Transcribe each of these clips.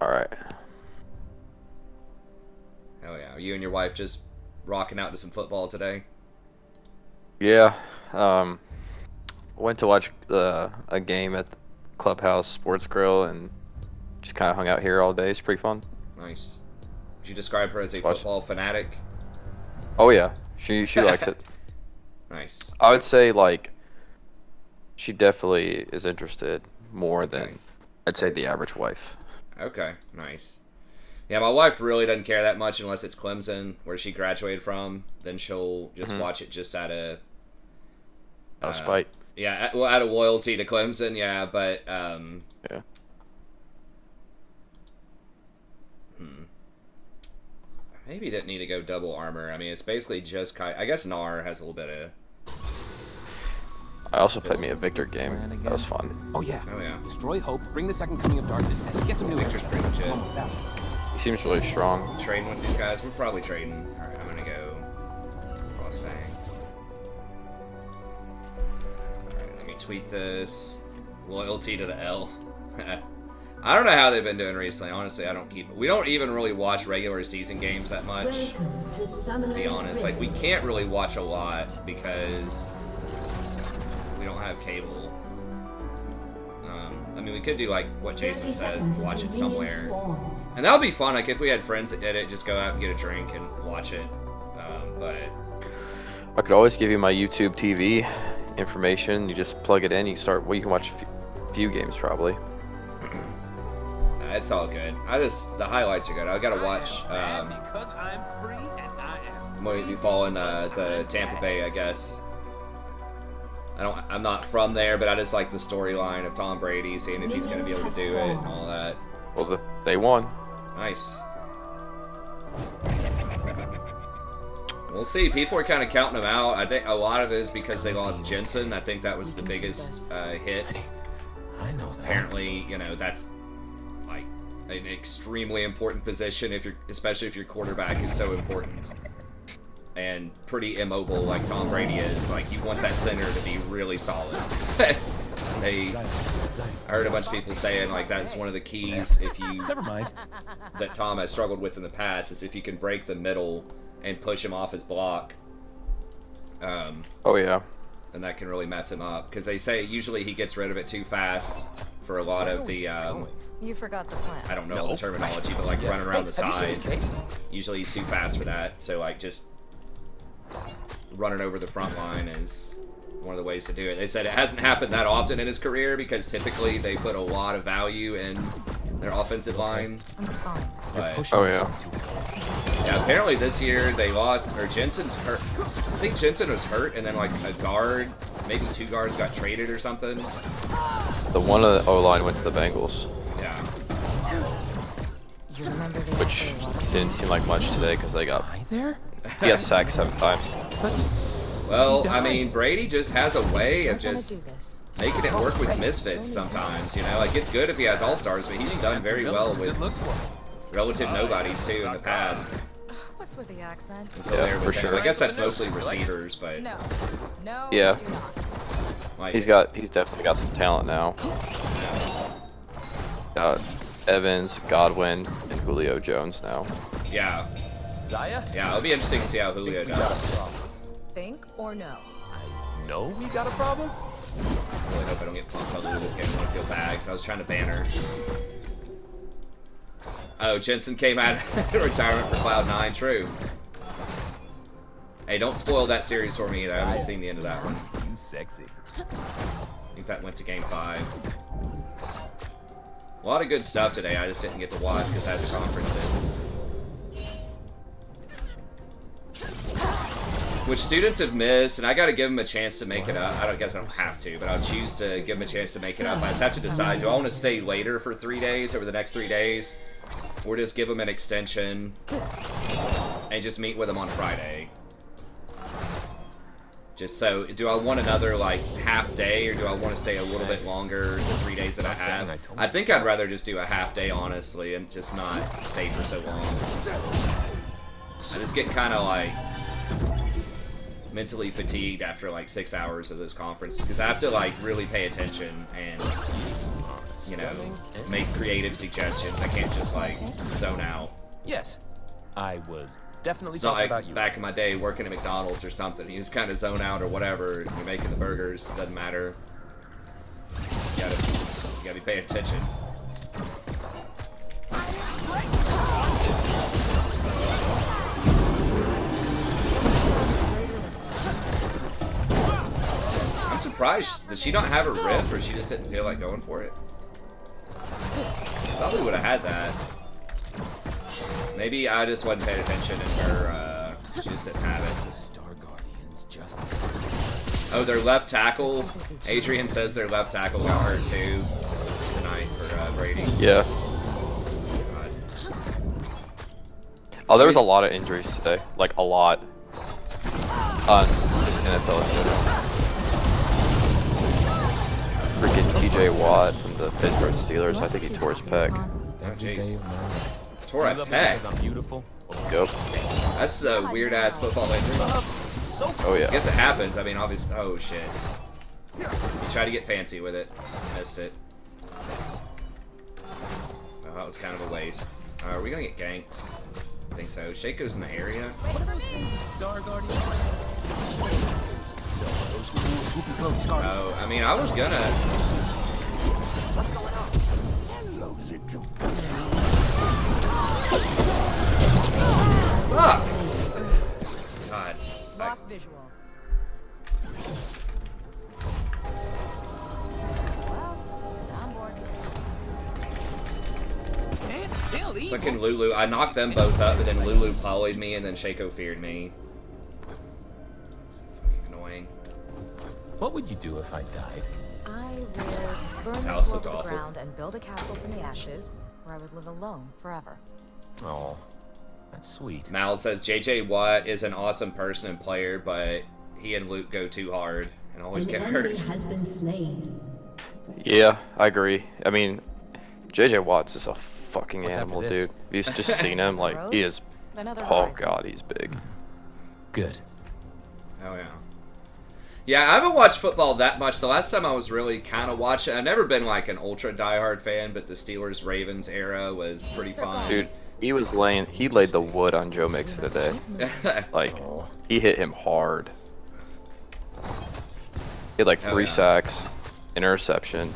All right. Hell yeah. Are you and your wife just rocking out to some football today? Yeah. Went to watch a game at the Clubhouse Sports Grill and just kind of hung out here all day. It's pretty fun. Nice. Would you describe her as a Just watch. football fanatic? Oh yeah, she likes it. Nice. I would say like she definitely is interested more Okay. than I'd say the average wife. Okay, nice. Yeah, my wife really doesn't care that much unless it's Clemson, where she graduated from. Then she'll just watch it just out of Out of spite. yeah, well, out of loyalty to Clemson. Yeah, but Yeah. maybe didn't need to go double armor. I mean, it's basically just I guess Nar has a little bit of. I also played me a Victor game. That was fun. Oh yeah. Oh yeah. Destroy hope, bring the second coming of darkness, and get some new Victor's pretty much it. Almost out. He seems really strong. Trading with these guys, we're probably trading. All right, I'm gonna go Cross Fang. All right, let me tweet this. Loyalty to the L. I don't know how they've been doing recently. Honestly, I don't keep. We don't even really watch regular season games that much. To be honest, like we can't really watch a lot because we don't have cable. I mean, we could do like what Jason says, watch it somewhere, and that would be fun. Like if we had friends that did it, just go out and get a drink and watch it. But I could always give you my YouTube TV information. You just plug it in. You start. Well, you can watch a few games probably. it's all good. The highlights are good. I gotta watch. Because I'm free and I am. I'm going to be following the Tampa Bay, I guess. I'm not from there, but I just like the storyline of Tom Brady, seeing if he's going to be able to do it and all that. Well, they won. Nice. We'll see. People are kind of counting them out. I think a lot of it is because they lost Jensen. I think that was the biggest hit. I know that. Apparently, that's like an extremely important position especially if your quarterback is so important and pretty immobile like Tom Brady is. Like, you want that center to be really solid. I heard a bunch of people saying like that's one of the keys Never mind. that Tom has struggled with in the past is if you can break the middle and push him off his block. Oh yeah. And that can really mess him up because they say usually he gets rid of it too fast for a lot of the You forgot the plan. I don't know the terminology, but like running around the side. Usually he's too fast for that, so like just running over the front line is one of the ways to do it. They said it hasn't happened that often in his career because typically they put a lot of value in their offensive line. I'm fine. But Oh yeah. yeah, apparently this year they lost, or Jensen's hurt. I think Jensen was hurt, and then like a guard, maybe two guards got traded or something. The one of the O-line went to the Bengals, Yeah. You remember the which didn't seem like much today because they got Hi there? he got sacked 7 times. Well, I mean, Brady just has a way of We're gonna just do this. making it work with misfits sometimes, Like, it's good if he has all-stars, but he's done very well Good with look for relative nobodies, too, in the past. What's with the accent? Until Yeah, they're for with them. sure. I guess that's mostly receivers, but No. No, Yeah. do not. like, He's definitely got some talent now. Got Evans, Godwin, and Julio Jones now. yeah. Zaya? Yeah, it'll be interesting to see how Julio We got a does. problem. Think or no? No, we got a problem? I really hope I don't get pumped by Lou this game. I want to feel bad because I was trying to ban her. Oh, Jensen came out of retirement for Cloud9. True. Hey, don't spoil that series for me either. I haven't seen the end of that one. You sexy. I think that went to Game 5. A lot of good stuff today. I just didn't get to watch because I had the conference in. Which students have missed, and I got to give them a chance to make it up. I guess I don't have to, but I'll choose to give them a chance to make it up. I just have to decide, do I want to stay later for 3 days, over the next 3 days, or just give them an extension and just meet with them on Friday? Just so, do I want another, like, half day, or do I want to stay a little bit longer the 3 days that I have? I think I'd rather just do a half day, honestly, and just not stay for so long. I just get kind of, like, mentally fatigued after like 6 hours of those conferences because I have to like really pay attention and you know, make creative suggestions. I can't just like zone out. Yes, I was definitely It's not talking like about you. back in my day working at McDonald's or something. You just kind of zone out or whatever. You're making the burgers. Doesn't matter. You gotta be paying attention. I'm surprised. Did she not have a rip, or she just didn't feel like going for it? Probably would have had that. Maybe I just wasn't paying attention and her, she just didn't have it. The Star Guardians just. Oh, their left tackle. Adrian says their left tackle got hurt too tonight for Brady. Yeah. God. Oh, there was a lot of injuries today. Like, a lot. On just NFL in general. Freaking TJ Watt from the Pittsburgh Steelers. I think he tore his pec. Every day of my life. Tore a You love me because pec. I'm beautiful. Yep. That's a weird ass football injury. Oh, I yeah. guess it happens. I mean, obviously. Oh shit. He tried to get fancy with it. Missed it. Oh, that was kind of a waste. Are we gonna get ganked? I think so. Shaco's in the area. What are those things? Star Guardians? Those cool swoopy cloak Star Oh, I mean, I was gonna. Hello, little Fuck! God. Lost visual. Well, on board. Fucking Lulu. I knocked them both up, but then Lulu polyed me, and then Shaco feared me. So fucking annoying. What would you do if I died? I would burn House this world looked to the awful. ground and build a castle from the ashes, where I would live alone forever. Oh, that's sweet. Mal says JJ Watt is an awesome person and player, but he and Luke go too hard and always An get enemy hurt. has been slain. Yeah, I agree. I mean, JJ Watt's is a fucking What's animal, after this? dude. You've just seen him, like, he is, Another oh horizon. god, he's big. Good. Oh yeah. Yeah, I haven't watched football that much. The last time I was really kind of watching, I've never been like an ultra diehard fan, but the Steelers Ravens era was pretty fun. Dude, he laid the wood on Joe Mixon today. Like, he hit him hard. He had like Oh, 3 yeah. sacks, interception.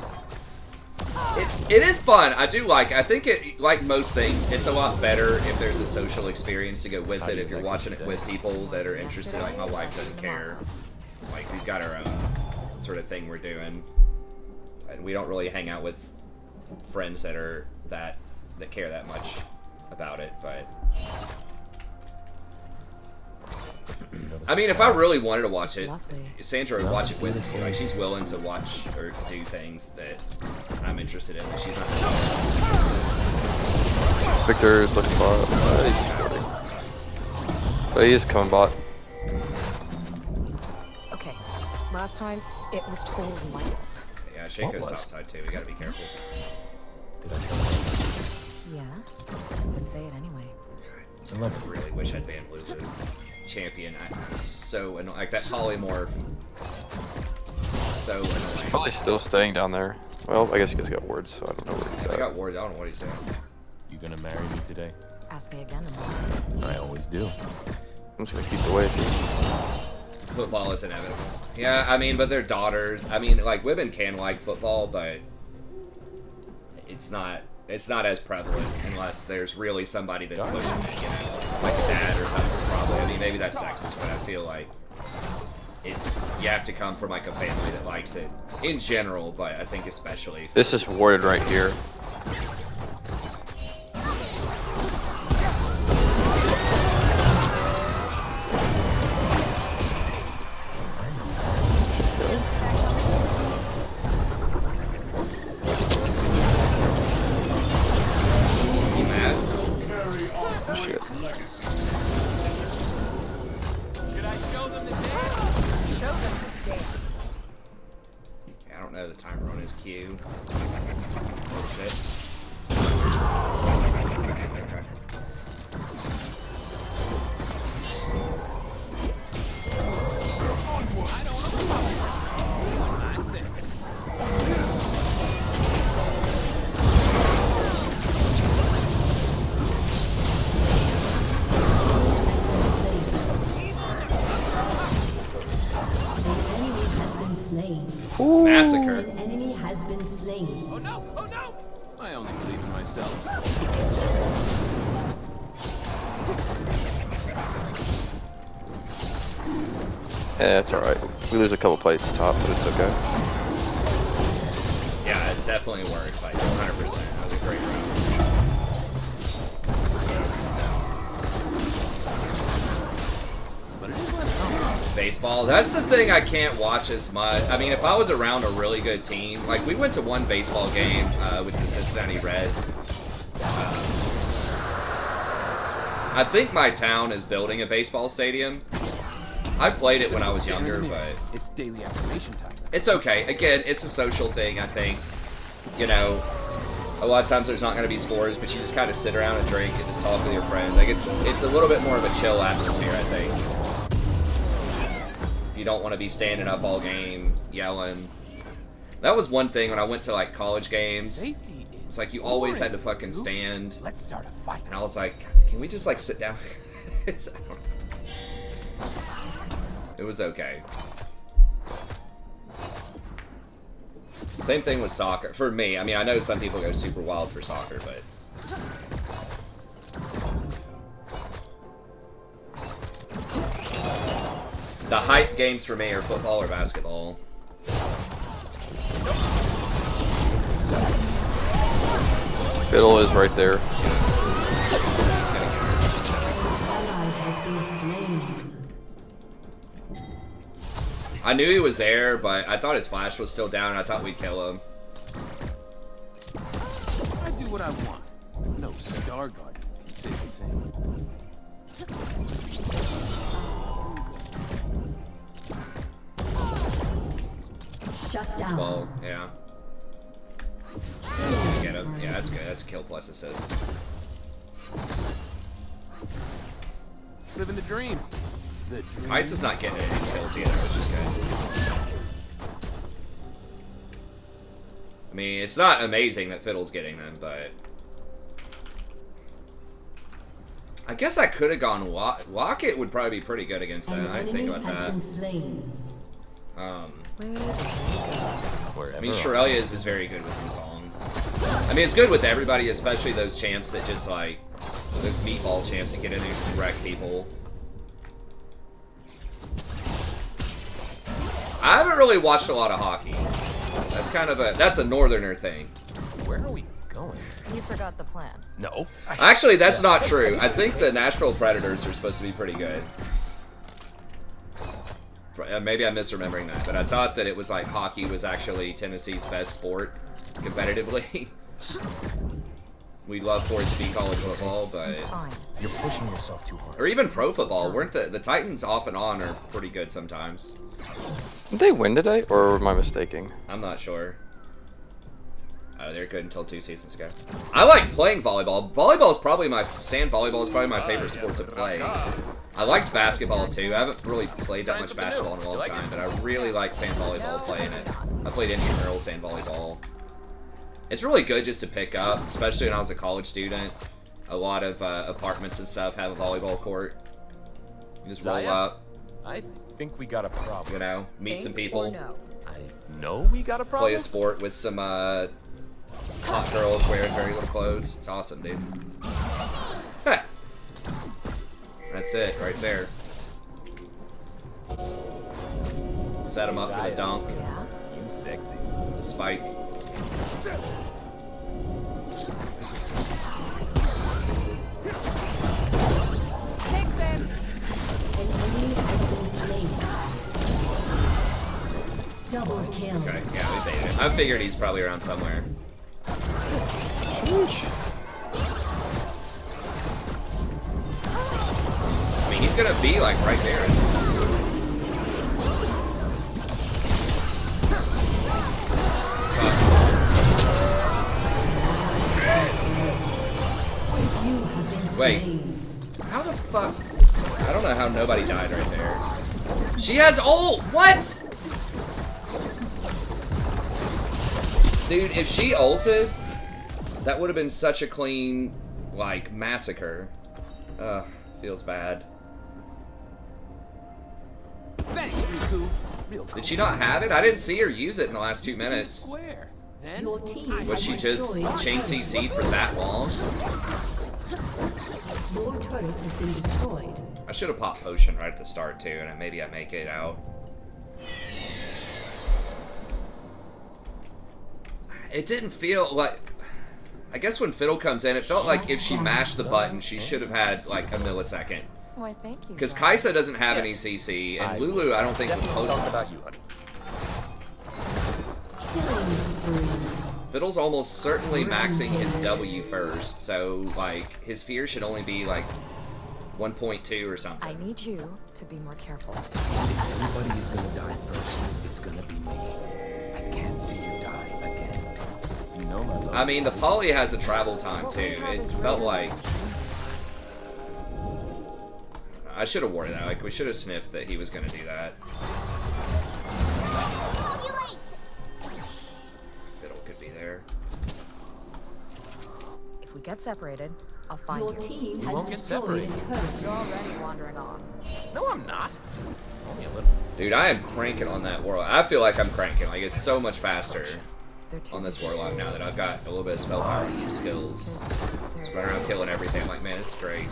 It is fun. I do like. I think it, like most things, it's a lot better if there's a social experience to go with it. If you're watching it with people that are interested, like my wife doesn't care. Like we've got our own sort of thing we're doing, and we don't really hang out with friends that are that care that much about it. But I mean, if I really wanted to watch it, Sandra would watch it with me. Like she's willing to watch or do things that I'm interested in. But she's not. Victor's looking bot. He's just recording. But he is coming bot. Okay, last time it was totally my fault. Yeah, Shaco's was? topside too. We gotta be careful. Did I tell you? Yes, but say it anyway. I really wish I'd banned Lulu. Champion. So annoying. Like that polymorph. So annoying. Probably still staying down there. Well, I guess he just got wards, so I don't know where he's I at. got wards. I don't know what he's doing. You gonna marry me today? Ask me again in a moment. I always do. I'm just gonna keep the way. Football is inevitable. Yeah, I mean, but they're daughters. I mean, like women can like football, but it's not as prevalent unless there's really somebody that's pushing it, you know, like a dad or something. Probably. I mean, maybe that's sexist, but I feel like you have to come from like a family that likes it in general, but I think especially. This is warded right here. You mad? Shit. Should I show them the dance? Show them the dance. Yeah, I don't know the timer on his cue. Oh shit. Okay. slain. Oh no! Oh no! I only believe in myself. Yeah, it's alright. We lose a couple plates top, but it's okay. Yeah, it's definitely worked, like 100%. That was a great round. But it is less common. Baseball, that's the thing I can't watch as much. I mean, if I was around a really good team, like we went to one baseball game with the Cincinnati Reds. I think my town is building a baseball stadium. I played it when I was younger, but It's daily activation time. it's okay. Again, it's a social thing, I think. You know, a lot of times there's not going to be scores, but you just kind of sit around and drink and just talk with your friends. Like, it's a little bit more of a chill atmosphere, I think. You don't want to be standing up all game, yelling. That was one thing when I went to, like, college games. Safety It's is like you always had to boring, fucking dude. stand. Let's start a fight. And I was like, can we just, like, sit down? I don't know. It was okay. Same thing with soccer. For me, I mean, I know some people go super wild for soccer, but... The hype games for me are football or basketball. Fiddle is right there. Ally has been slain. I knew he was there, but I thought his flash was still down, and I thought we'd kill him. I do what I want. No Star Guard can say the same. Shut down. Well, yeah. Get him. Yeah, that's good. That's a kill plus assist. Living the dream. The dream. Ice is not getting any of these kills either, which is good. I mean, it's not amazing that Fiddle's getting them, but... I guess I could have gone Locket would probably be pretty good against that. An I didn't think enemy about has been that. slain. I mean, Shirelia's is very good with Wukong. I mean, it's good with everybody, especially those champs that just, like, those meatball champs that get in there and wreck people. I haven't really watched a lot of hockey. That's kind of that's a northerner thing. Where are we going? You forgot the plan. No. Actually, that's not true. I think the Nashville Predators are supposed to be pretty good. Maybe I'm misremembering that, but I thought that it was like hockey was actually Tennessee's best sport competitively. We'd love for it to be college football, but... Fine. You're pushing yourself too hard. Or even pro football. Weren't the Titans off and on are pretty good sometimes. Did they win today, or am I mistaken? I'm not sure. They're good until 2 seasons ago. I like playing volleyball. Sand volleyball is probably my favorite sport to play. I liked basketball too. I haven't really played that much basketball in a long time, but I really like sand volleyball playing it. I played intramural sand volleyball. It's really good just to pick up, especially when I was a college student. A lot of apartments and stuff have a volleyball court. You just roll up, I think we got a problem. you know, meet some Think or people, no? I know we got a problem. play a sport with some hot girls wearing very little clothes. It's awesome, dude. Heh. That's it, right there. Set him up for the dunk, Yeah. You sexy. the spike. Thanks, babe. An enemy has been slain. Double kill. Okay, yeah, we baited it. I figured he's probably around somewhere. I mean, he's gonna be like right there. You have been Wait. slain. How the fuck? I don't know how nobody died right there. She has ult! What? Dude, if she ulted, that would have been such a clean, like, massacre. Ugh, feels bad. Thanks, Riku. Real Did she not have it? I didn't see her use it in the last 2 minutes. Square. Then Your team Was has she just destroyed a chain turret. CC'd for that long? Your turret has been destroyed. I should have popped potion right at the start too, and maybe I make it out. It didn't feel like. I guess when Fiddle comes in, it felt like if she mashed the button, she should have had like a millisecond. Why, thank you. Because Brian. Kaisa doesn't have any CC, and Lulu I don't think was close talking enough. about you, honey. Killing spree. Fiddle's almost certainly maxing his W first, so like his fear should only be like 1.2 or something. I need you to be more careful. If everybody is gonna die first, it's gonna be me. I can't see you die again. You know my love. I mean, the poly has a travel time too. It felt like I should have warded that. Like we should have sniffed that he was gonna do that. Fiddle could be there. If we get separated, I'll find Your you. team We has won't get destroyed a separated. turret. You're already wandering on. No, I'm not. Only a little. Dude, I am cranking on that warlock. I feel like I'm cranking. Like it's so much faster They're too on this busy. warlock now that I've got a little bit of spell power and some skills. 'Cause they're- Running around killing everything. I'm like, man, this is great.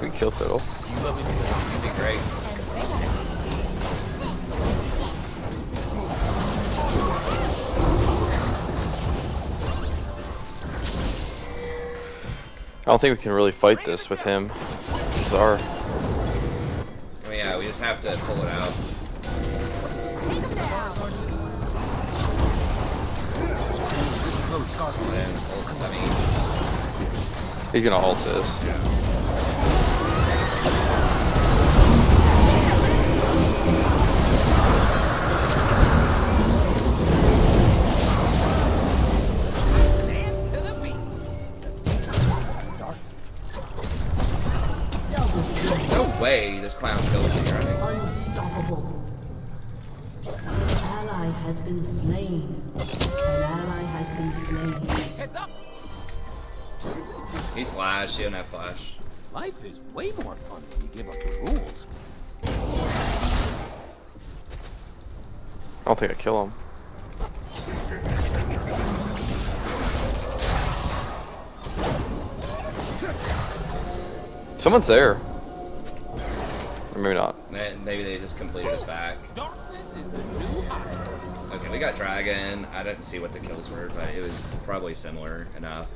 We kill Fiddle. You let me do that. It'd be great. And stay nice. I don't think we can really fight this with him. Czar. I mean, yeah, we just have to pull it out. And, I mean, He's gonna ult this. Double kill. no way this clown kills me, right? Unstoppable. An ally has been slain. An ally has been slain. Heads up. He flash, he doesn't have flash. Life is way more fun when you give up the rules. I don't think I kill him. Someone's there. Or maybe not. Maybe they just completed his back. Darkness is the new high. Okay, we got Dragon. I didn't see what the kills were, but it was probably similar enough.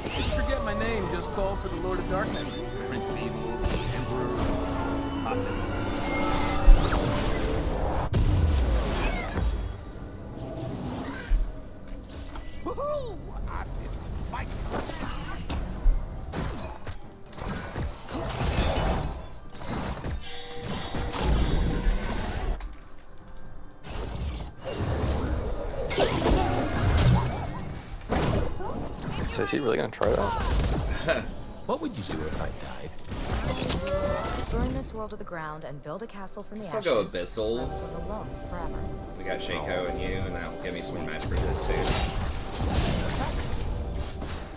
If you forget my name, just call for the Lord of Darkness. Prince of Evil, Emperor, Hotness. Woohoo! I've been fighting. So is he really gonna try that? What would you do if I died? Burn this world to the ground and build a castle from the I'll ashes. go Abyssal. Live alone forever. We got Shaco and you, and that'll give me some match resist too.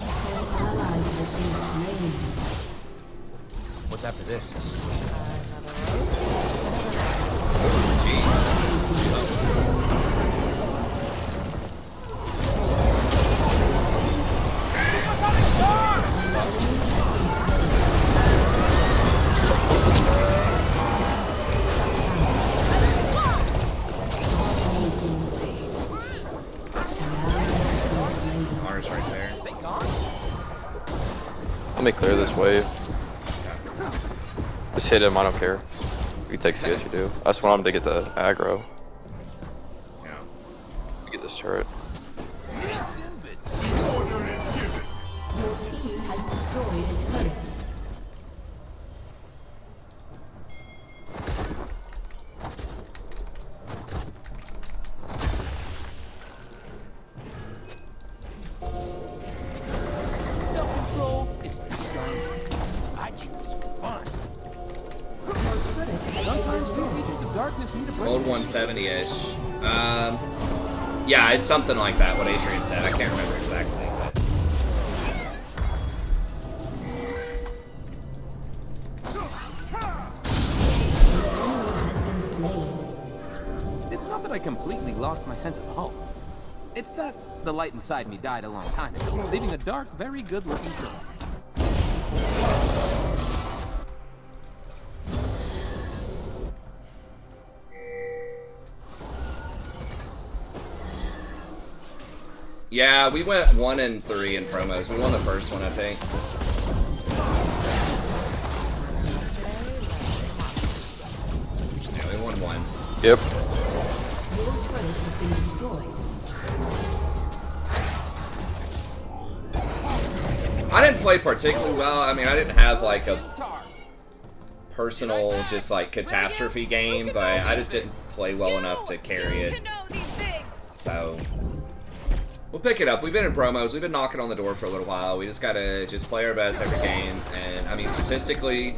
An ally has been slain. What's after this? Mars right there. Let me clear this wave. Just hit him, I don't care. You take CS, you do. I just want him to get the aggro. Yeah. Get this turret. Your team has destroyed a turret. Self-control is for strong. I choose fun. Sometimes the agents of darkness need a break. Old 170-ish. Yeah, it's something like that, what Adrian said. I can't remember exactly, but... It's not that I completely lost my sense of hope. It's that the light inside me died a long time ago, leaving a dark, very good-looking soul. Yeah, we went 1 and 3 in promos. We won the first one, I think. Yeah, we won 1. Yep. Your turret has been destroyed. I didn't play particularly well. I mean, I didn't have like a personal just like catastrophe game, but I just didn't play well enough to carry it. So we'll pick it up. We've been in promos. We've been knocking on the door for a little while. We just gotta just play our best every game. And I mean, statistically,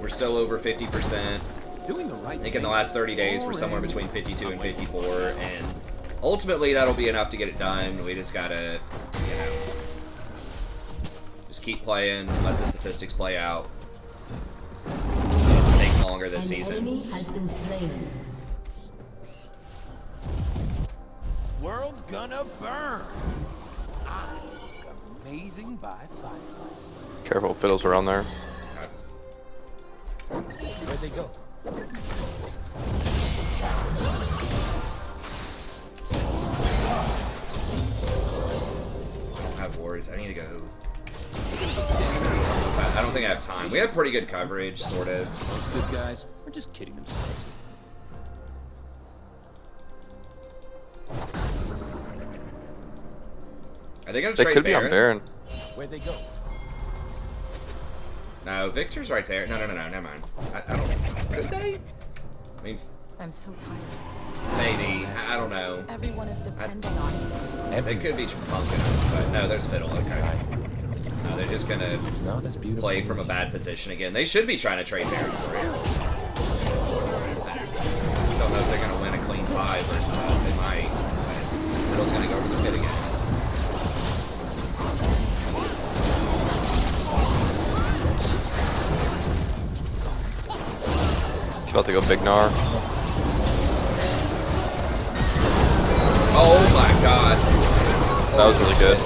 we're still over 50%. Doing the right I think in the last 30 days, we're somewhere between 52 and 54. And ultimately, that'll be enough to get it done. We just gotta, you know, just keep playing, let the statistics play out. This takes longer this season. An enemy has been slain. World's gonna burn. I look amazing by firelight. Careful, fiddles around there. Where'd they go? I have wards. I need to go. I don't think I have time. We have pretty good coverage, sort of. Those good guys are just kidding themselves. Are they gonna They trade could be on Baron. Where'd they go? No, Victor's right there. No, never mind. I don't. Could they? I mean, I'm so tired. maybe. I don't know. Everyone is depending on it. They could be punking us, but no, there's Fiddle. Okay. No, they're just gonna No, that's beautiful. play from a bad position again. They should be trying to trade Baron for it. Just don't know if they're gonna win a clean 5 versus us. They might. But Fiddle's gonna go over the pit again. He's about to go big Gnar. Oh my god. That was really good.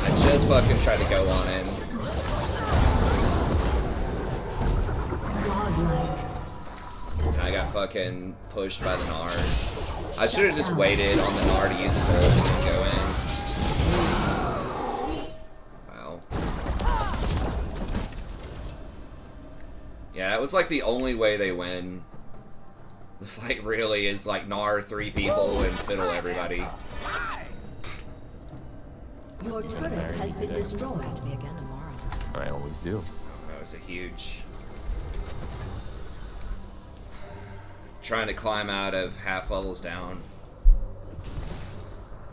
I just fucking tried to go on him. And I got fucking pushed by the Gnar. I should have just waited on the Gnar to use his ult and then go in. Wow. Yeah, it was like the only way they win. The fight really is like Gnar 3 people and Fiddle everybody. Your turret has been destroyed. Me again tomorrow. I always do. That was a huge... Trying to climb out of half levels down.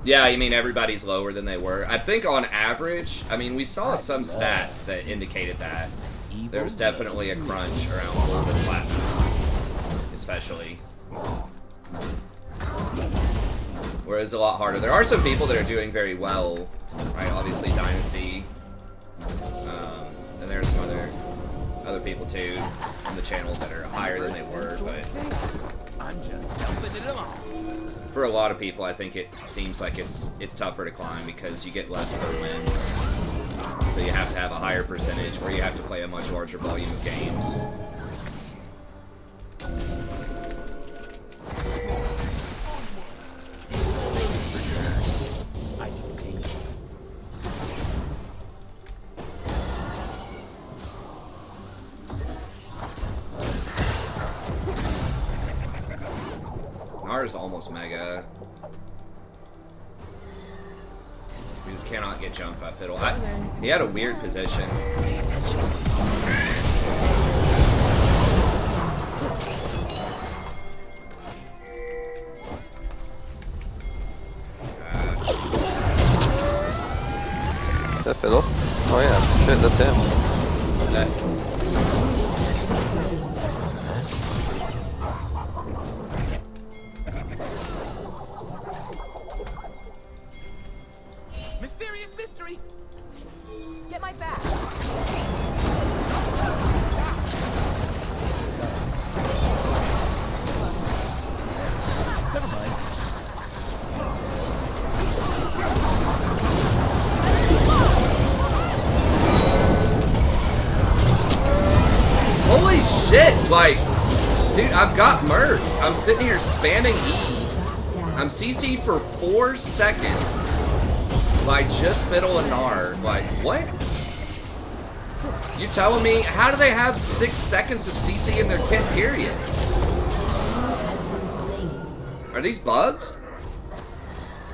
Yeah, you mean everybody's lower than they were. I think on average, I mean, we saw some stats that indicated that. There was definitely a crunch around gold and platinum, especially. Whereas a lot harder. There are some people that are doing very well, right? Obviously Dynasty, and there's some other people too on the channel that are higher than they were, but I'm just helping it along. for a lot of people, I think it seems like it's tougher to climb because you get less per win. So you have to have a higher percentage, or you have to play a much larger volume of games. I do danger. Ours almost mega. We just cannot get jumped by Fiddle. He had a weird position. Is that Fiddle? Oh yeah, shit, that's him. That, Mysterious mystery. Get my back. shit! Like, dude, I've got mercs. I'm sitting here spamming E. I'm CC'd for 4 seconds by just Fiddle and Gnar. Like, what? You telling me, how do they have 6 seconds of CC in their kit, period? Are these bugged?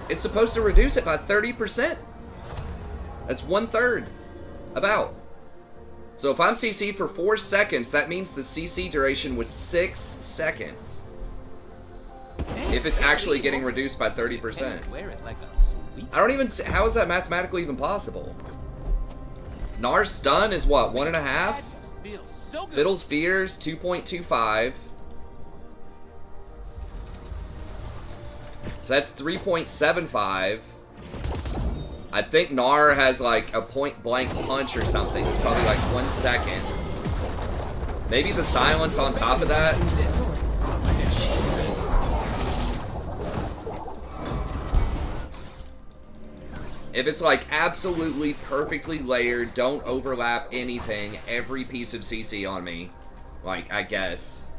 It's supposed to reduce it by 30%. That's 1/3. About. So if I'm CC'd for 4 seconds, that means the CC duration was 6 seconds. If it's actually getting reduced by 30%. I don't even see, how is that mathematically even possible? Gnar's stun is what, 1.5? Fiddle's Fears, 2.25. So that's 3.75. I think Gnar has like a point blank punch or something. It's probably like 1 second. Maybe the silence on top of that. If it's like absolutely perfectly layered, don't overlap anything, every piece of CC on me, like, I guess.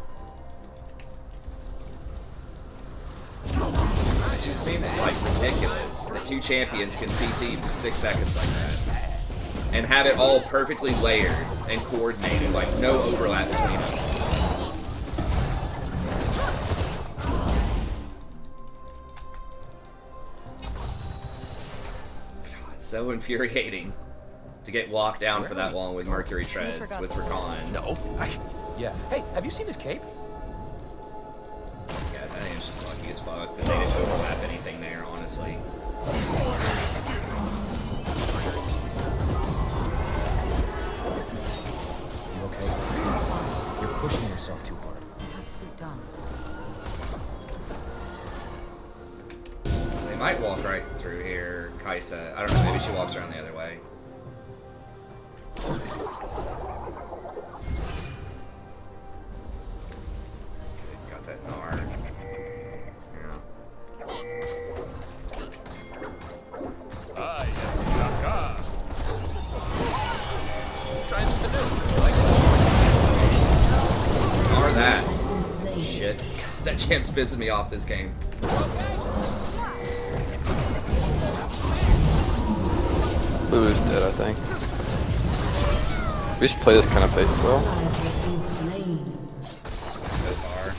It just seems like ridiculous that 2 champions can CC for 6 seconds like that. And have it all perfectly layered and coordinated, like no overlap between them. God, so infuriating to get locked down for that long with Mercury Treads, with Rakan. No, yeah. Hey, have you seen his cape? Yeah, I think it's just lucky as fuck that they didn't overlap anything there, honestly. You okay? You're pushing yourself too hard. It has to be done. They might walk right through here, Kaisa. I don't know, maybe she walks around the other way. Got that Gnar. I am Rakan. Trying something new. Like Gnar that. Shit. That champ's pissing me off this game. Lulu's dead, I think. We should play this kind of fate as well. So far.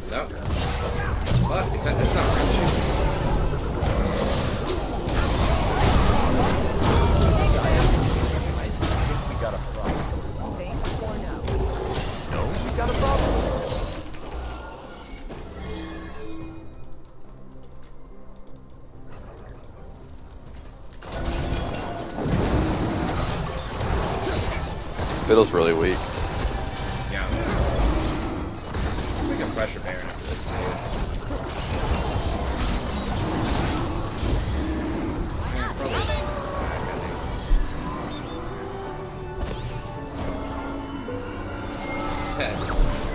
Nope. Fuck, that's not friendship. We got a problem. Fake or no? No, we got a problem. Fiddle's really weak. Yeah. I think I'm pressure bearing after this.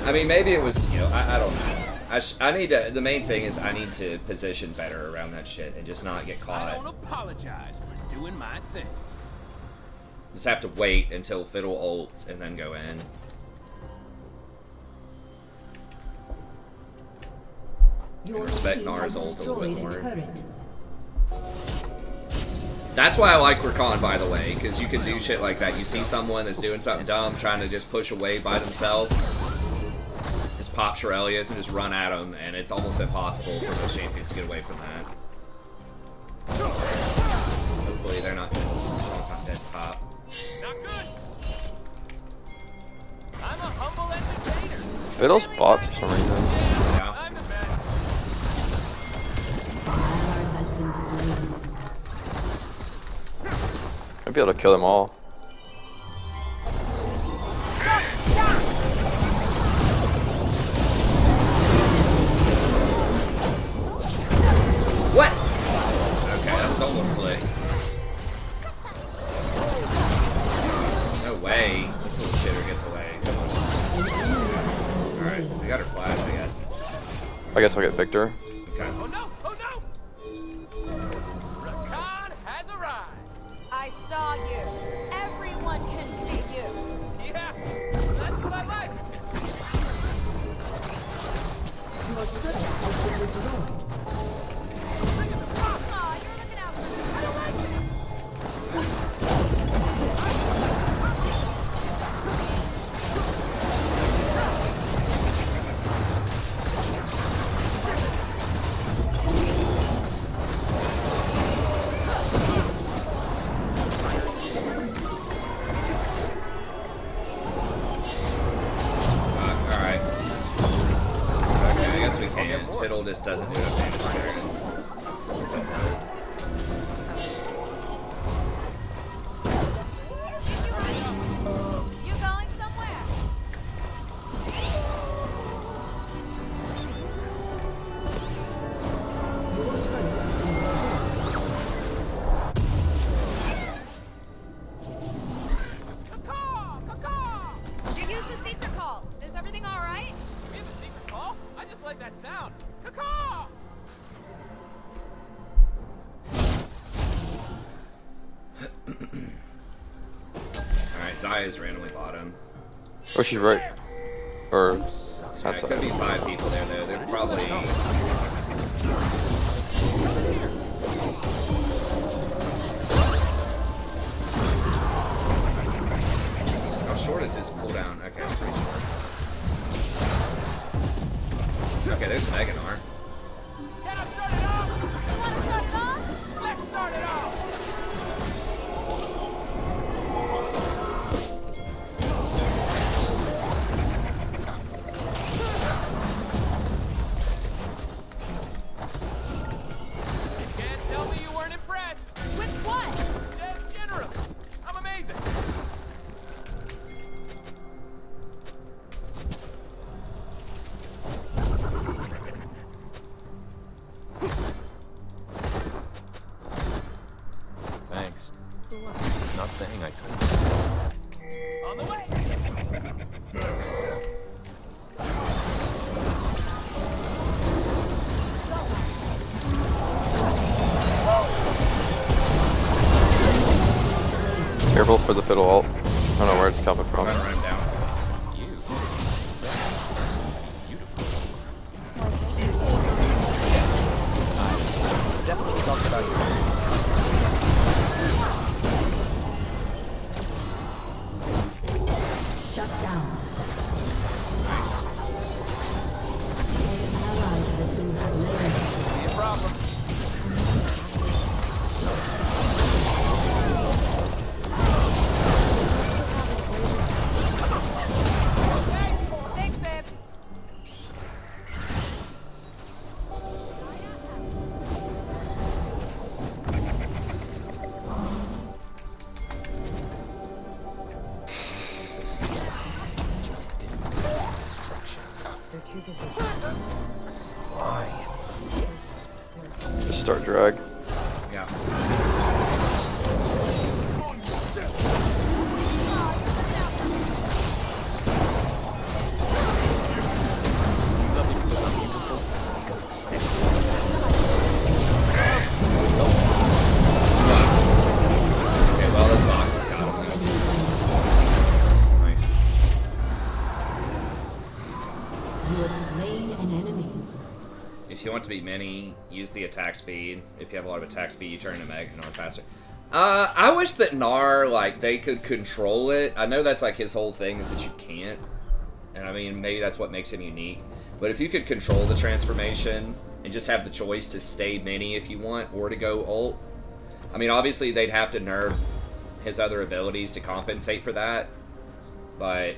I mean, maybe it was, you know, I don't know. I need to, the main thing is I need to position better around that shit and just not get I caught. don't apologize for doing my thing. Just have to wait until Fiddle ults and then go in. Your Respect team Gnar's has ult a little bit destroyed a more. turret. That's why I like Rakan, by the way, because you can do shit like that. You see someone that's doing something dumb, trying to just push away by themselves, just pop Shirelius and just run at them, and it's almost impossible for those champions to get away from that. Hopefully they're not, it's not dead top. Not good. I'm a humble entertainer. Fiddle's bot for some reason. Yeah. I'm the best. Ally has been slain. I'd be able to kill them all. What? Okay, that was almost slick. No way. This little shitter gets away. Come on. Alright, we got her flash, I guess. I guess I'll get Victor. Okay. Oh no! Oh no! Rakan has arrived. I saw you. Everyone can see you. Yeah, that's what I like. shield just doesn't do enough damage there. You going somewhere? Your turret has been destroyed. You used the secret call. Is everything all right? We have a secret call? I just like that sound. Caw-caw! Alright, Zaya's randomly bottom. Oh, she's right. Or Sucks. Yeah, it outside. could be 5 people there though. They're probably. How short is his cooldown? Okay, it's pretty short. Okay, there's Meganar. Can I start it off? You want to start it off? Let's start it off. You can't tell me you weren't impressed. With what? Just generally. I'm amazing. Thanks. Not saying I told On the way. Careful for the fiddle ult. I don't know where it's coming from. Run him down. you. Beautiful. Definitely talking about you. Shut down. An ally has been slain. Be a problem. Thanks, babe. It's just endless destruction. They're too busy. Why? Because they're Just start drag. Yeah. Love me because I'm beautiful. Because it's sexy. Okay, well, this box has got him. Nice. You have slain an enemy. If you want to be mini, use the attack speed. If you have a lot of attack speed, you turn into Meganar faster. I wish that Gnar, like, they could control it. I know that's, like, his whole thing is that you can't. And, I mean, maybe that's what makes him unique. But if you could control the transformation and just have the choice to stay mini if you want or to go ult. I mean, obviously, they'd have to nerf his other abilities to compensate for that. But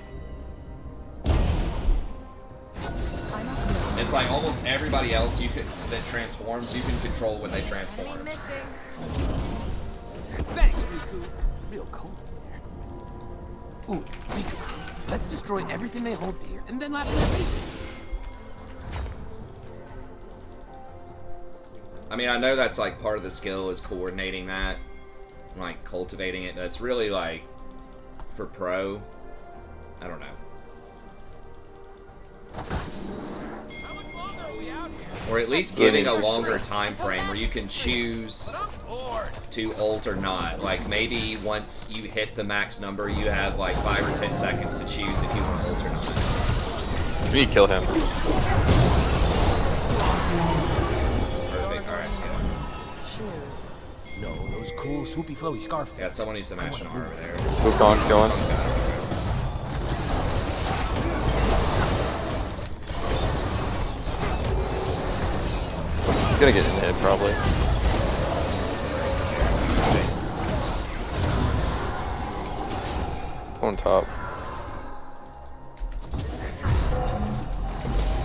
it's like almost everybody else you could that transforms, you can control when they transform. Missing. Thanks, Riku. Real cold in here. Ooh, Riku. Let's destroy everything they hold dear and then laugh in their faces. I mean, I know that's like part of the skill is coordinating that, like cultivating it. That's really like for pro. I don't know. How much longer are we out here? Or at least giving a longer time frame where you can choose I'm bored. to ult or not. Like maybe once you hit the max number, you have like 5 or 10 seconds to choose if you want to ult or not. We need to kill him. Perfect. All right, let's go. shoes. No, those cool, swoopy, flowy scarf things. Yeah, someone needs to match an R over there. Wukong's going. He's gonna get hit probably. On top.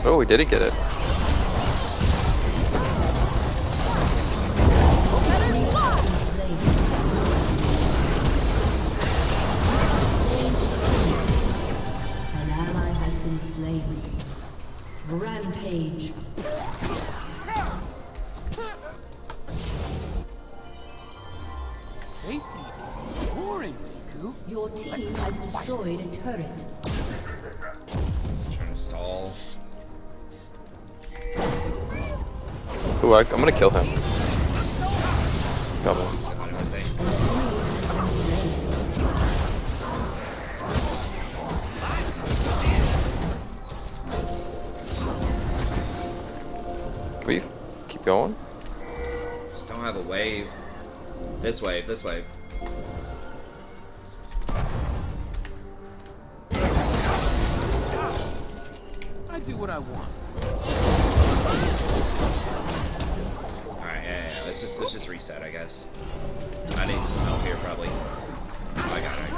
Oh, we didn't get it. Rampage. Safety? Boring, Riku. Your team has destroyed a turret. Just trying to stall. Ooh, I'm gonna kill him. Come on. So I don't think. Can we keep going? Just don't have a wave. This wave, this wave. I do what I want. Alright, yeah. Let's just reset, I guess. I need some help here, probably. Oh, I got it.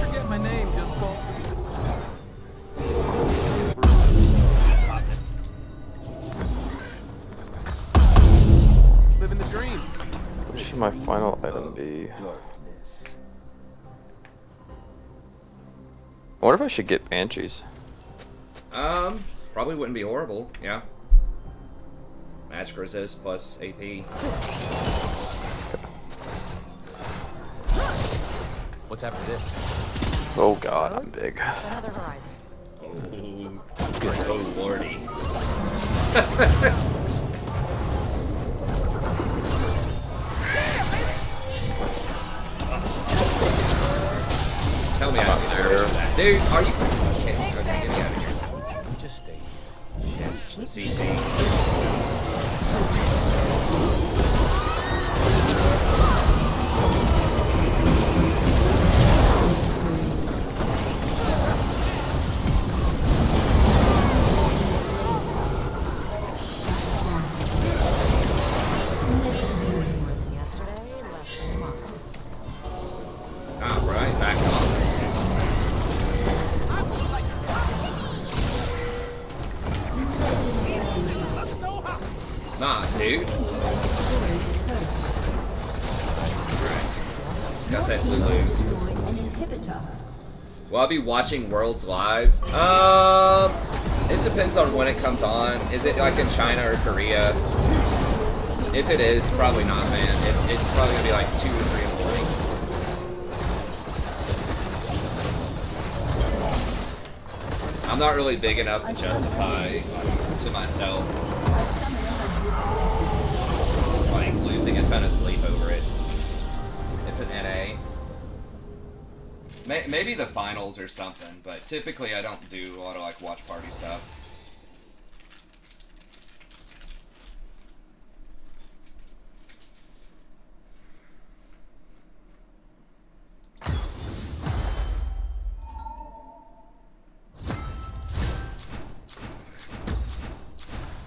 Forget my name, just call. Living the dream. What should my final item be? I wonder if I should get Banshees. Probably wouldn't be horrible, yeah. Magic resist plus AP. What's after this? Oh god, I'm big. Another horizon. Ooh, oh lordy. Tell me I can do that. Dude, are you kidding me? Okay, get me out of here. You just stay. Yes, CC. More than yesterday, less than tomorrow. Alright, back on. Nah, dude. Got that blue loot. Destroyed an inhibitor. Will I be watching Worlds live? It depends on when it comes on. Is it like in China or Korea? If it is, probably not, man. It's probably gonna be like 2 or 3 in the morning. I'm not really big enough to justify to myself A summoner has disconnected. like losing a ton of sleep over it. It's an NA. Maybe the finals or something, but typically I don't do a lot of like watch party stuff.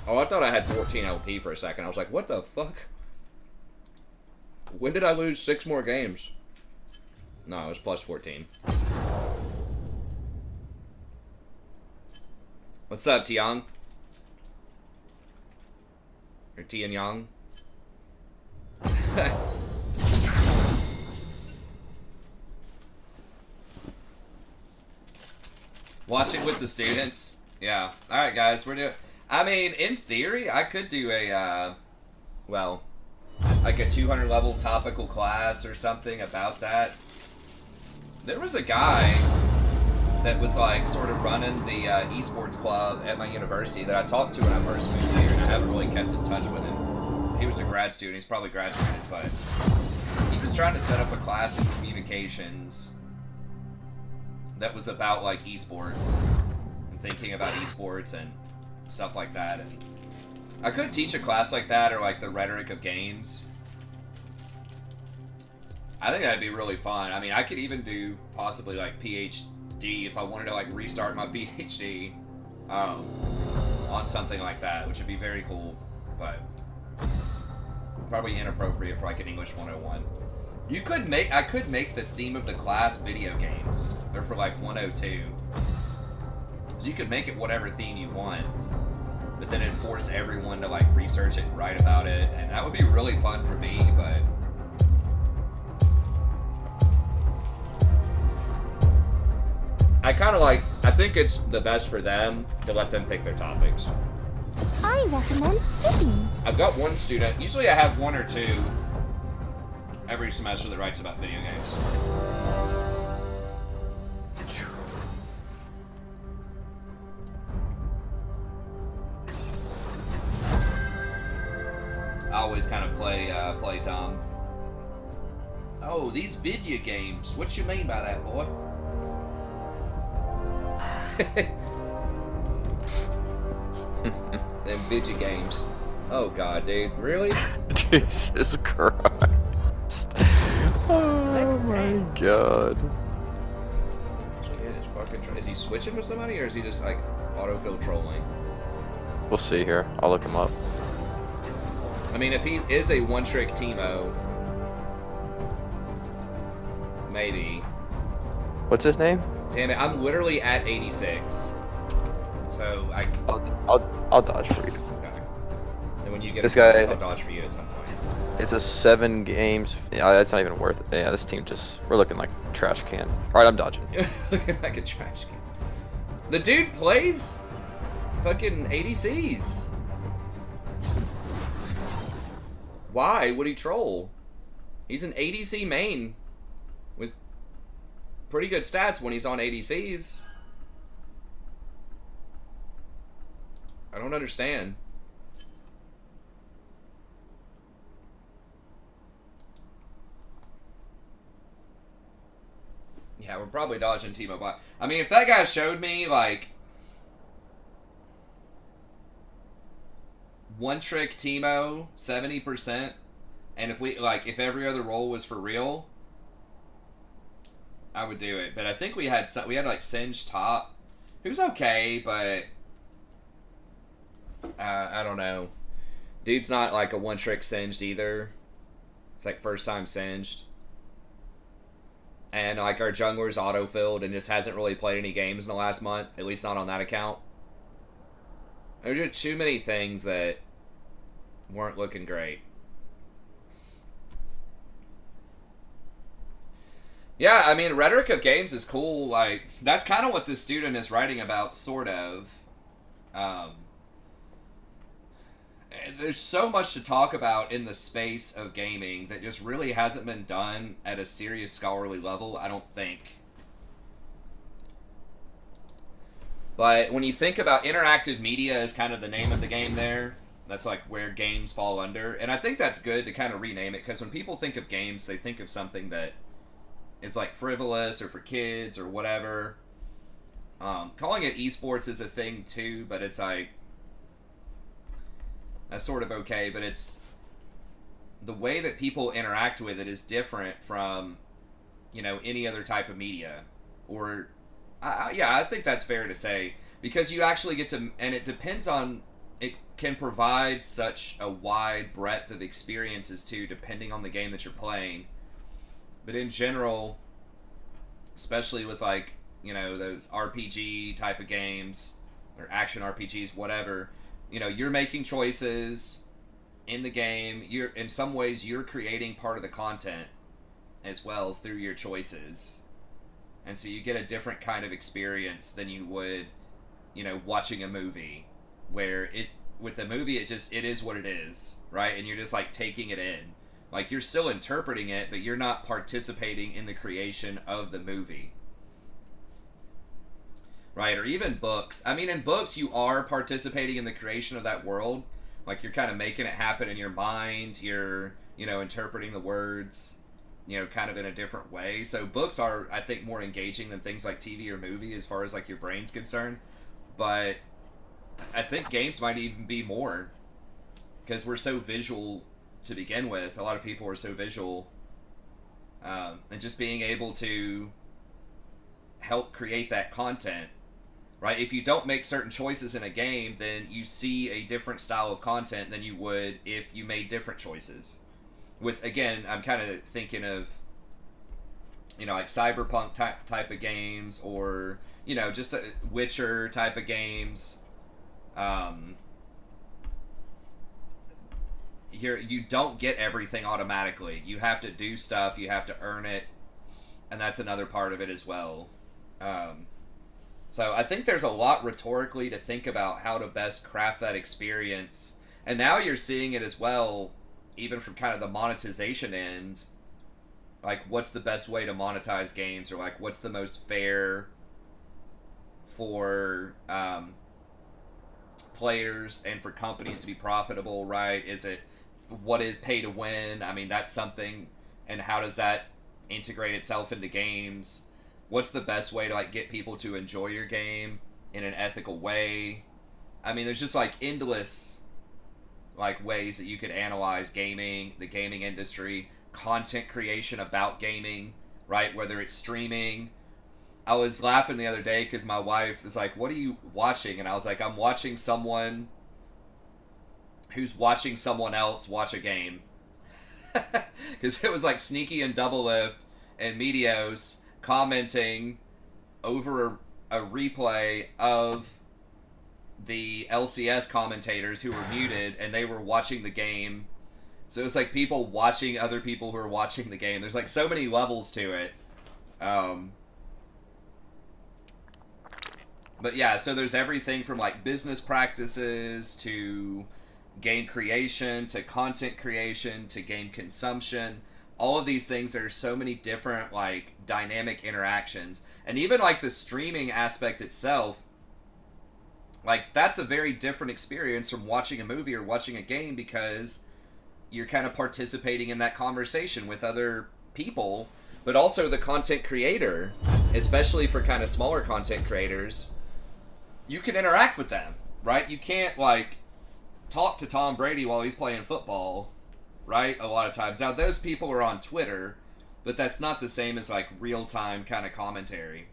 Oh, I thought I had 14 LP for a second. I was like, what the fuck? When did I lose 6 more games? No, it was plus 14. What's up, Tiang? Or Tian Yang? Watch it with the students. Yeah. Alright, guys, we're doing... I mean, in theory, I could do a, well, like a 200 level topical class or something about that. There was a guy that was like sort of running the esports club at my university that I talked to when I first moved here, and I haven't really kept in touch with him. He was a grad student, he's probably graduated, but he was trying to set up a class in communications that was about like esports and thinking about esports and stuff like that. And I could teach a class like that, or like the rhetoric of games. I think that'd be really fun. I mean, I could even do possibly like PhD if I wanted to like restart my PhD on something like that, which would be very cool, but probably inappropriate for like an English 101. I could make the theme of the class video games. They're for like 102. So you could make it whatever theme you want, but then it'd force everyone to like research it and write about it, and that would be really fun for me, but I kind of like. I think it's the best for them to let them pick their topics. I recommend swimming. I've got one student. Usually, I have one or two every semester that writes about video games. I always kind of play dumb. Oh, these video games. What you mean by that, boy? Them video games. Oh god, dude, really? Jesus Christ. Oh my god. Is he switching with somebody, or is he just like autofill trolling? We'll see here. I'll look him up. I mean, if he is a one-trick Teemo, maybe. What's his name? Damn it, I'm literally at 86. So I. I'll dodge for you. Okay. And when you get This a guy- I'll dodge for you at some point. It's a 7 games. Yeah, that's not even worth it. Yeah, this team we're looking like a trash can. Alright, I'm dodging. Looking like a trash can. The dude plays fucking ADCs. Why would he troll? He's an ADC main with pretty good stats when he's on ADCs. I don't understand. Yeah, we're probably dodging Teemo Bot. I mean, if that guy showed me, like, one trick Teemo, 70%, and if every other role was for real, I would do it. But I think we had like Singe top, who's okay, but I don't know. Dude's not like a one trick Singed either. It's like first time Singed. And like our jungler's auto-filled and just hasn't really played any games in the last month, at least not on that account. There's just too many things that weren't looking great. Yeah, I mean, rhetoric of games is cool. Like, that's kind of what this student is writing about, sort of. There's so much to talk about in the space of gaming that just really hasn't been done at a serious scholarly level, I don't think. But when you think about interactive media as kind of the name of the game there, that's like where games fall under. And I think that's good to kind of rename it, because when people think of games, they think of something that is like frivolous or for kids or whatever. Calling it esports is a thing too, but it's like, that's sort of okay, but it's the way that people interact with it is different from, you know, any other type of media. Or, yeah, I think that's fair to say, because you actually get to, and it depends on, it can provide such a wide breadth of experiences too, depending on the game that you're playing. But in general, especially with like, you know, those RPG type of games, or action RPGs, whatever, you know, you're making choices in the game. You're, in some ways, you're creating part of the content as well through your choices. And so you get a different kind of experience than you would, you know, watching a movie, where with the movie, it is what it is, right? And you're just like taking it in. Like, you're still interpreting it, but you're not participating in the creation of the movie. Right, or even books. I mean, in books, you are participating in the creation of that world. Like, you're kind of making it happen in your mind. You're, you know, interpreting the words, you know, kind of in a different way. So books are, I think, more engaging than things like TV or movie as far as, like, your brain's concerned. But I think games might even be more, because we're so visual to begin with. A lot of people are so visual. And just being able to help create that content. Right, if you don't make certain choices in a game, then you see a different style of content than you would if you made different choices. With, again, I'm kind of thinking of, you know, like cyberpunk type of games, or, you know, just Witcher type of games. You don't get everything automatically. You have to do stuff, you have to earn it, and that's another part of it as well. So I think there's a lot rhetorically to think about how to best craft that experience. And now you're seeing it as well, even from kind of the monetization end. Like, what's the best way to monetize games? Or, like, what's the most fair for players and for companies to be profitable, right? Is it, what is pay to win? I mean, that's something. And how does that integrate itself into games? What's the best way to, like, get people to enjoy your game in an ethical way? I mean, there's just, like, endless, like, ways that you could analyze gaming, the gaming industry, content creation about gaming, right? Whether it's streaming. I was laughing the other day because my wife was like, what are you watching? And I was like, I'm watching someone who's watching someone else watch a game. Because it was like Sneaky and Double Lift and Meteos commenting over a replay of the LCS commentators who were muted, and they were watching the game. So it was like people watching other people who are watching the game. There's like so many levels to it. But yeah, so there's everything from like business practices to game creation to content creation to game consumption. All of these things, there's so many different like dynamic interactions. And even like the streaming aspect itself, like that's a very different experience from watching a movie or watching a game, because you're kind of participating in that conversation with other people, but also the content creator, especially for kind of smaller content creators, you can interact with them, right? You can't like talk to Tom Brady while he's playing football, right? A lot of times. Now, those people are on Twitter, but that's not the same as like real-time kind of commentary.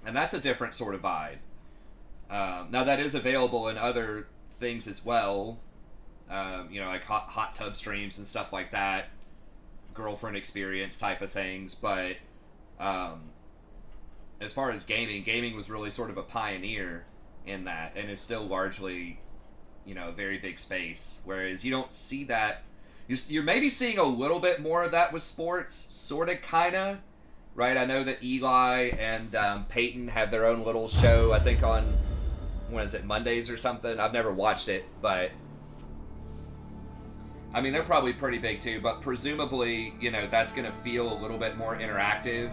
And that's a different sort of vibe. Now, that is available in other things as well. You know, like hot tub streams and stuff like that. Girlfriend experience type of things. But as far as gaming was really sort of a pioneer in that, and is still largely, you know, a very big space. Whereas you don't see that. You're maybe seeing a little bit more of that with sports, sort of, kind of, right? I know that Eli and Peyton have their own little show, I think on, when is it, Mondays or something? I've never watched it, but I mean, they're probably pretty big too, but presumably, you know, that's going to feel a little bit more interactive,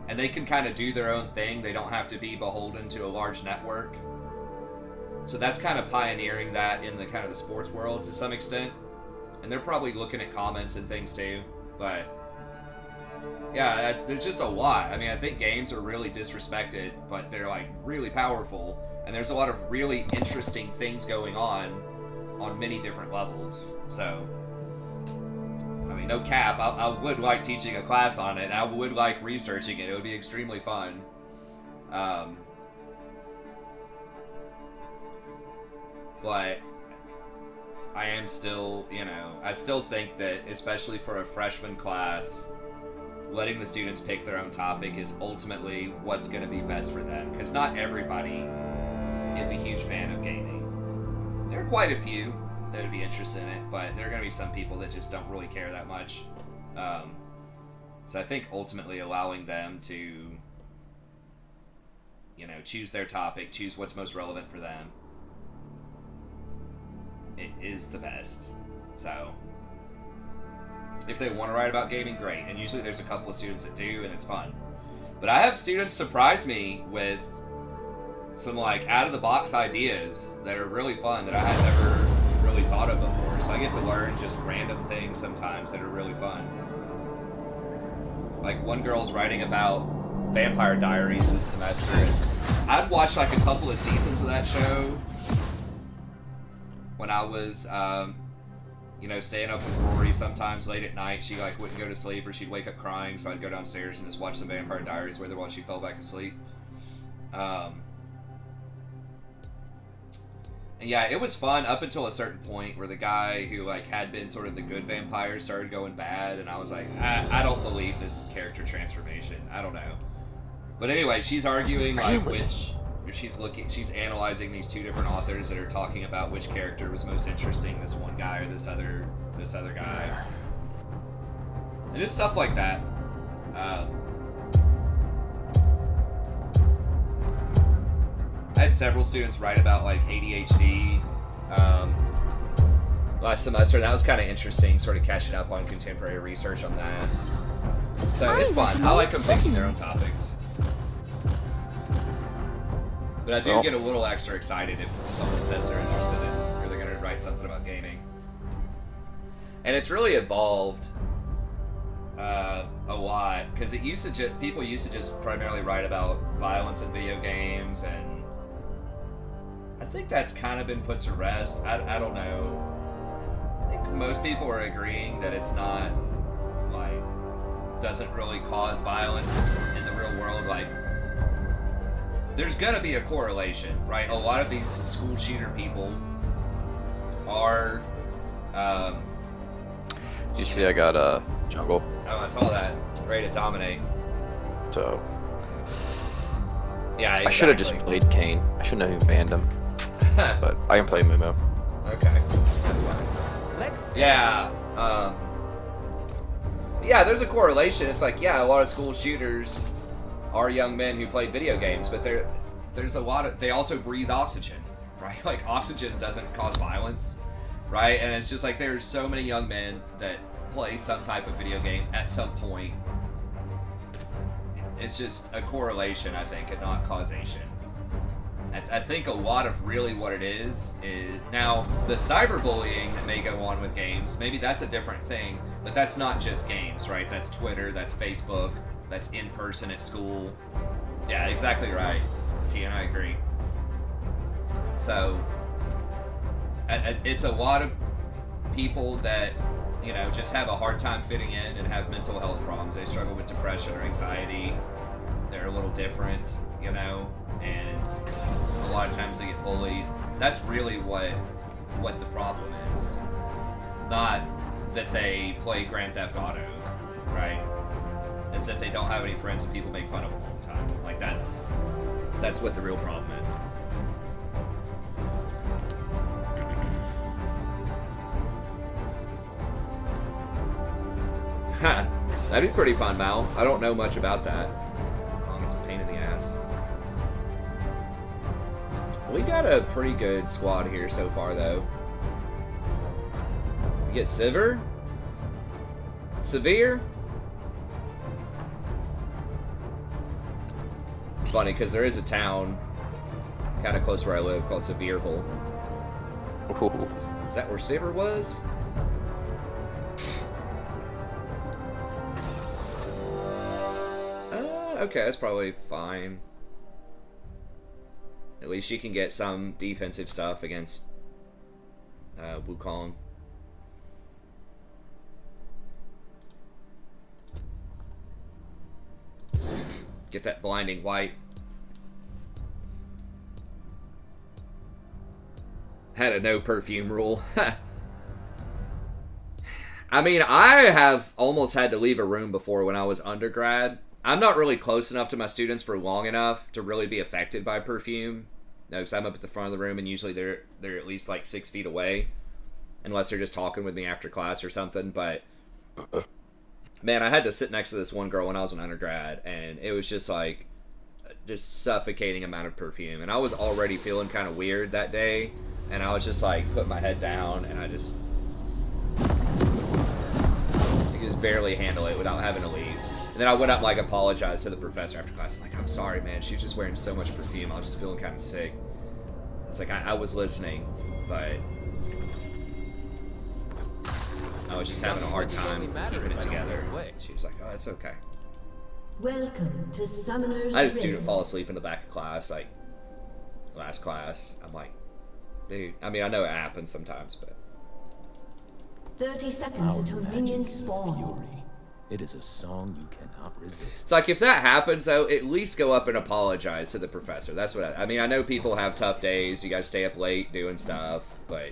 and they can kind of do their own thing. They don't have to be beholden to a large network. So that's kind of pioneering that in the kind of the sports world to some extent. And they're probably looking at comments and things too. But yeah, there's just a lot. I mean, I think games are really disrespected, but they're like really powerful. And there's a lot of really interesting things going on many different levels. So, I mean, no cap, I would like teaching a class on it. And I would like researching it. It would be extremely fun. But I am still, you know, I still think that, especially for a freshman class, letting the students pick their own topic is ultimately what's going to be best for them. Because not everybody is a huge fan of gaming. There are quite a few that would be interested in it, but there are going to be some people that just don't really care that much. So I think ultimately allowing them to, you know, choose their topic, choose what's most relevant for them, it is the best. So if they want to write about gaming, great. And usually there's a couple of students that do, and it's fun. But I have students surprise me with some like out-of-the-box ideas that are really fun that I had never really thought of before. So I get to learn just random things sometimes that are really fun. Like one girl's writing about Vampire Diaries this semester, and I'd watched like a couple of seasons of that show when I was, you know, staying up with Rory sometimes late at night. She like wouldn't go to sleep, or she'd wake up crying, so I'd go downstairs and just watch some Vampire Diaries with her while she fell back asleep. And yeah, it was fun up until a certain point where the guy who like had been sort of the good vampire started going bad, and I was like, I don't believe this character transformation. I don't know. But anyway, she's arguing like she's analyzing these two different authors that are talking about which character was most interesting, this one guy or this other guy. And just stuff like that. I had several students write about like ADHD last semester, and that was kind of interesting, sort of catching up on contemporary research on that. So it's fun. I like them picking their own topics. But I do get a little extra excited if someone says they're interested in, or they're going to write something about gaming. And it's really evolved a lot, because it used to people used to just primarily write about violence in video games, and I think that's kind of been put to rest. I don't know. I think most people are agreeing that it's not, like, doesn't really cause violence in the real world. Like, there's gonna be a correlation, right? A lot of these school shooter people are, You see, I got a jungle. Oh, I saw that. Ready to dominate. So Yeah, exactly. I should have just played Kane. I shouldn't have even banned him. But I can play Mumu. Okay, that's fine. Yeah, yeah, there's a correlation. It's like, yeah, a lot of school shooters are young men who play video games, but there's a lot of, they also breathe oxygen, right? Like, oxygen doesn't cause violence, right? And it's just like, there's so many young men that play some type of video game at some point. It's just a correlation, I think, and not causation. I think a lot of really what it is now the cyberbullying that may go on with games, maybe that's a different thing, but that's not just games, right? That's Twitter, that's Facebook, that's in person at school. Yeah, exactly right. T, and I agree. So it's a lot of people that, you know, just have a hard time fitting in and have mental health problems. They struggle with depression or anxiety. They're a little different, you know, and a lot of times they get bullied. That's really what the problem is. Not that they play Grand Theft Auto, right? It's that they don't have any friends and people make fun of them all the time. Like, that's what the real problem is. Ha! That'd be pretty fun, Mal. I don't know much about that. It's a pain in the ass. We got a pretty good squad here so far, though. We get Sivir? Severe? It's funny, because there is a town kind of close where I live called Sevierville. Is that where Sivir was? Okay, that's probably fine. At least you can get some defensive stuff against Wukong. Get that blinding white. Had a no perfume rule. I mean, I have almost had to leave a room before when I was undergrad. I'm not really close enough to my students for long enough to really be affected by perfume. No, because I'm up at the front of the room, and usually they're at least like 6 feet away, unless they're just talking with me after class or something. But man, I had to sit next to this one girl when I was an undergrad, and it was just like just suffocating amount of perfume, and I was already feeling kind of weird that day, and I was just like putting my head down, and I could just barely handle it without having to leave. And then I went up and like apologized to the professor after class. I'm like, I'm sorry, man. She was just wearing so much perfume. I was just feeling kind of sick. It's like, I was listening, but I was just having a hard time keeping it together. She was like, oh, it's okay. Welcome to Summoner's I had a student Rift. fall asleep in the back of class, like, last class. I'm like, dude, I mean, I know it happens sometimes, but 30 seconds until minions spawn. Fury. It is a song you cannot resist. it's like, if that happens, though, at least go up and apologize to the professor. That's what I mean, I know people have tough days. You guys stay up late doing stuff, but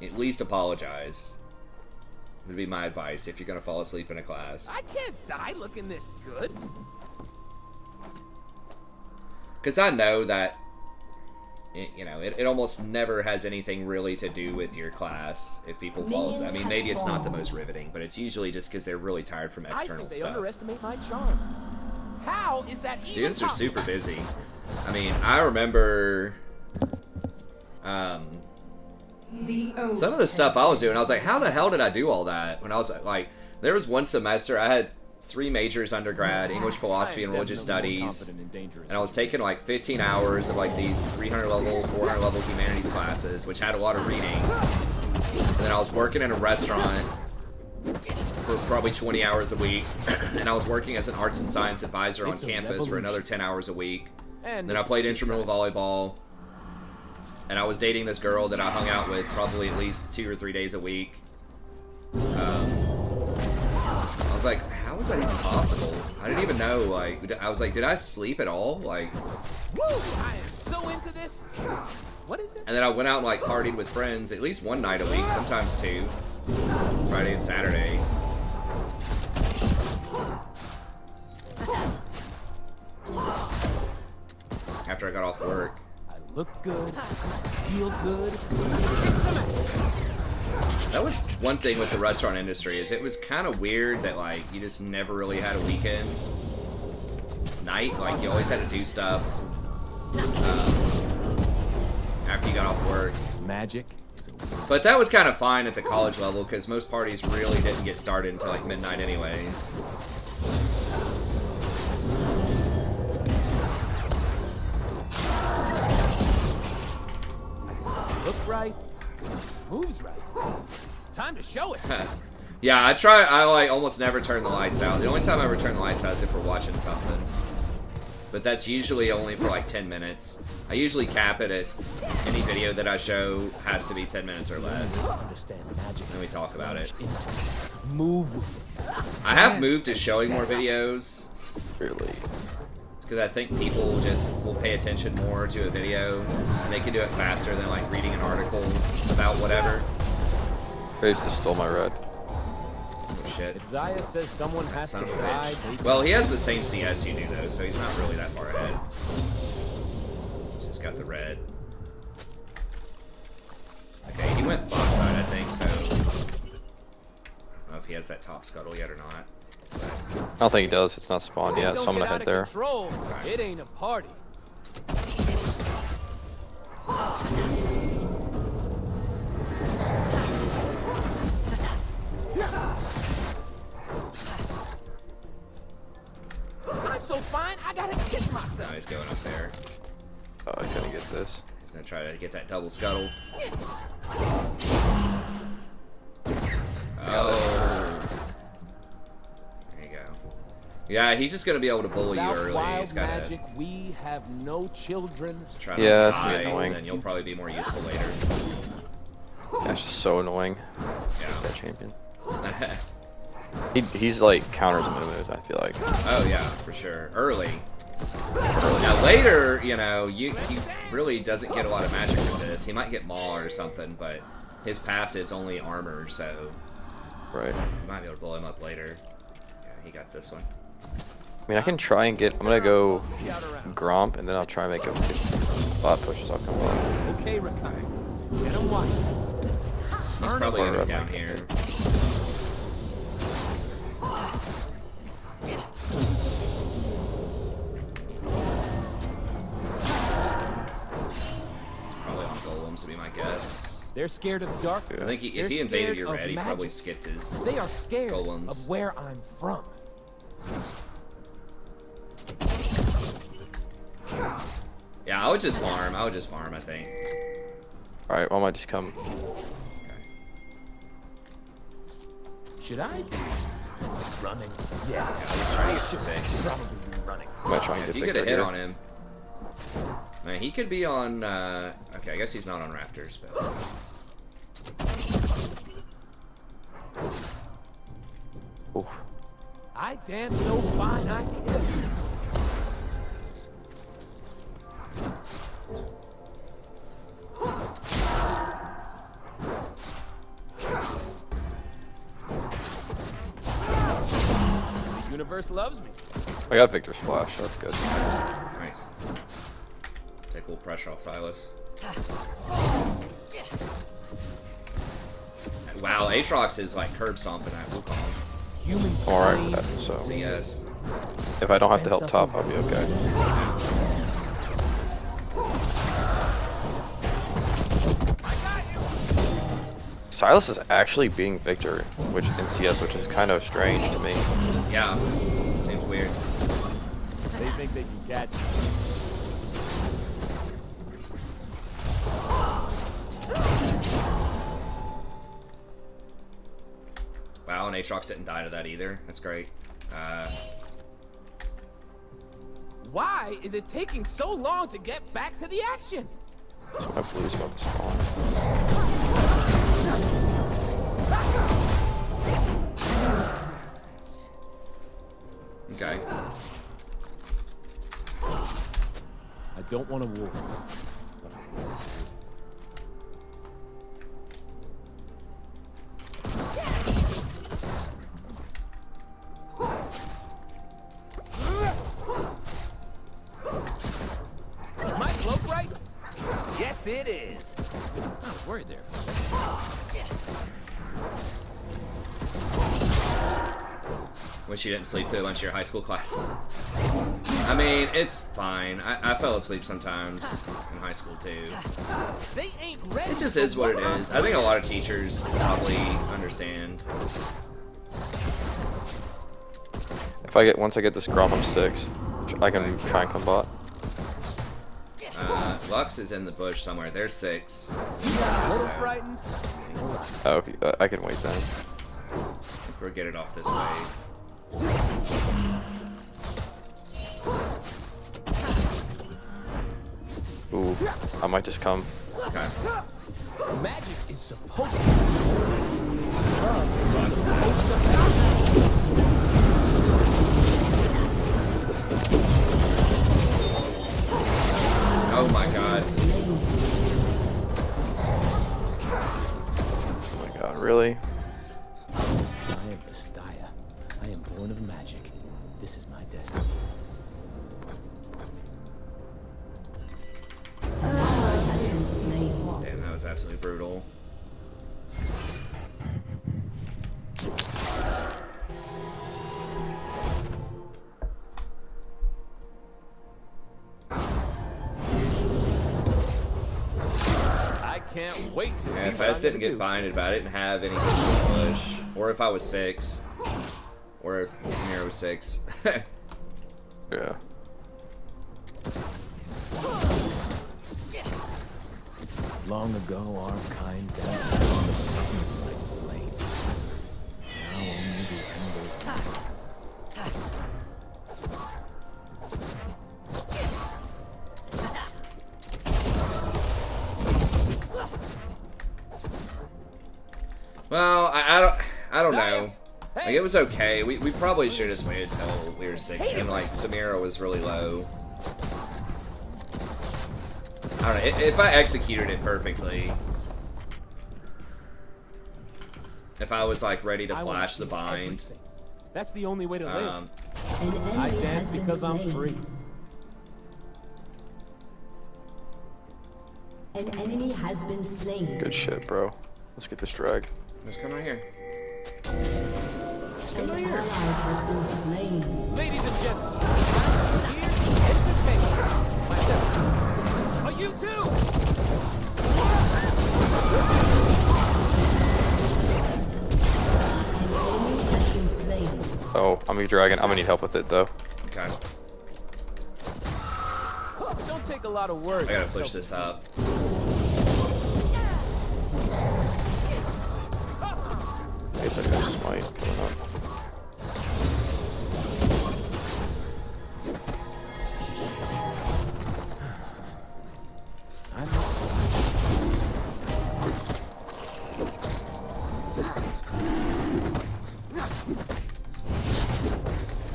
at least apologize. Would be my advice if you're going to fall asleep in a class. I can't die looking this good. Because I know that, it almost never has anything really to do with your class if people fall asleep. I mean, maybe it's not the most riveting, but it's usually just because they're really tired from I external think they stuff. underestimate my charm. How is that Students even are super possible? busy. I mean, I remember Some of the stuff I was doing, I was like, how the hell did I do all that? When I was like, there was one semester I had 3 majors undergrad, English, philosophy, and religious studies, and I was taking like 15 hours of like these 300 level, 400 level humanities classes, which had a lot of reading. And then I was working in a restaurant for probably 20 hours a week, and I was working as an arts and science advisor on campus for another 10 hours a week. Then I played intramural volleyball, and I was dating this girl that I hung out with probably at least 2 or 3 days a week. I was like, how was that even possible? I didn't even know, like, I was like, did I sleep at all? Like, Woo! I am so into this. What is this? and then I went out and like partied with friends at least one night a week, sometimes 2, Friday and Saturday. After I got off work. I look good, feel good. That was one thing with the restaurant industry, is it was kind of weird that like you just never really had a weekend night. Like you always had to do stuff after you got off work. Magic is a weird. But that was kind of fine at the college level because most parties really didn't get started until like midnight anyways. Look right, moves right. Time to show it. Yeah, I like almost never turn the lights out. The only time I ever turn the lights out is if we're watching something. But that's usually only for like 10 minutes. I usually cap it at any video that I show has to be 10 minutes or less. Understand magic. Then we talk about it. Move. I have moved to showing more videos Really. because I think people just will pay attention more to a video and they can do it faster than like reading an article about whatever. Grace just stole my red. Oh shit. If Zaya says someone has Son to of a die, bitch. Well, he has the same CS you do though, so he's not really that far ahead. Just got the red. Okay, he went bot side, I think, so I don't know if he has that top scuttle yet or not. I don't think he does. It's not spawned yet, so I'm gonna head there. Control. It ain't a party. I'm so fine, I gotta kiss myself. Now he's going up there. Oh, he's gonna get this. He's gonna try to get that double scuttle. Oh. There you go. Yeah, he's just gonna be able to bully you Without early. wild He's gotta magic, we have no children. try to Yeah, that's gonna die, be annoying. and then you'll probably be more useful later. That's just so annoying. Yeah. That champion. He's like counters moves, I feel like. Oh yeah, for sure. Early. Now later, you know, he really doesn't get a lot of magic resist. He might get maul or something, but his passive's only armor, so Right. you might be able to blow him up later. Yeah, he got this one. I mean, I can try and get. I'm gonna go Gromp, and then I'll try and make a bot pushes. I'll come up. Okay, Rakan. Get him watching. He's probably gonna Or be down red. here. He's probably on golems, would be my guess. They're scared of darkness. I think if They're he invaded scared your of red, he probably magic. skipped his. They are scared golems. of where I'm from. Yeah, I would just farm. I think. All right. Well, I might just come. Should I be running? Yeah, He's trying to get to 6. probably be running. I might try and If get you get a Victor hit here. on him, man, he could be on. Okay, I guess he's not on Raptors, but Ooh. I dance so fine I kill. The universe loves me. I got Victor's flash. That's good. nice. Take a little pressure off Silas. Wow, Aatrox is like curb stomping that Wukong. Humans I'm alright claim with that. So CS. if I don't have to help top, I'll be okay. Silas is actually beating Victor, which in CS, which is kind of strange to me. Yeah, seems weird. They think they can catch you. Wow, and Aatrox didn't die to that either. That's great. Why is it taking so long to get back to the action? So my blue's about to spawn. Okay. I don't want a war, but I will. Is my cloak right? Yes, it is. I was worried there. Wish you didn't sleep through a bunch of your high school class. I mean, it's fine. I fell asleep sometimes in high school too. They ain't ready. It just is what it is. I think a lot of teachers probably understand. If once I get this Grom up 6, I can try and come bot. Lux is in the bush somewhere. There's 6. A little frightened. Oh, okay, I can wait then. We'll get it off this way. Ooh, I might just come. Okay. Magic is supposed to be supposed Oh my god. Oh my god, really? I am Vestaya. I am born of magic. This is my destiny. Has been slain. Damn, that was absolutely brutal. I can't wait to see Yeah, if what I I'm just didn't gonna get do. binded, but I didn't have any vision push. Or if I was 6. Or if Samira was 6. Yeah. Long ago, our kind danced along the like flames. Now only the ember. Well, I don't know. Like, it was okay. We probably should have just waited till we were 6. And like Samira was really low. I don't know. If I executed it perfectly, if I was like ready to I wanna flash the keep bind, everything. That's the only way to live. um, An I enemy dance has been because I'm slain. free. An enemy has been slain. Good shit, bro. Let's get this drag. let's come right here. An ally has been slain. Ladies and gentlemen, I'm here to entertain myself. Are you too? An enemy has been slain. Oh, I'm a dragon. I'm gonna need help with it though. Okay, Don't take a lot of words. I gotta push this up. I guess I can just smite coming up.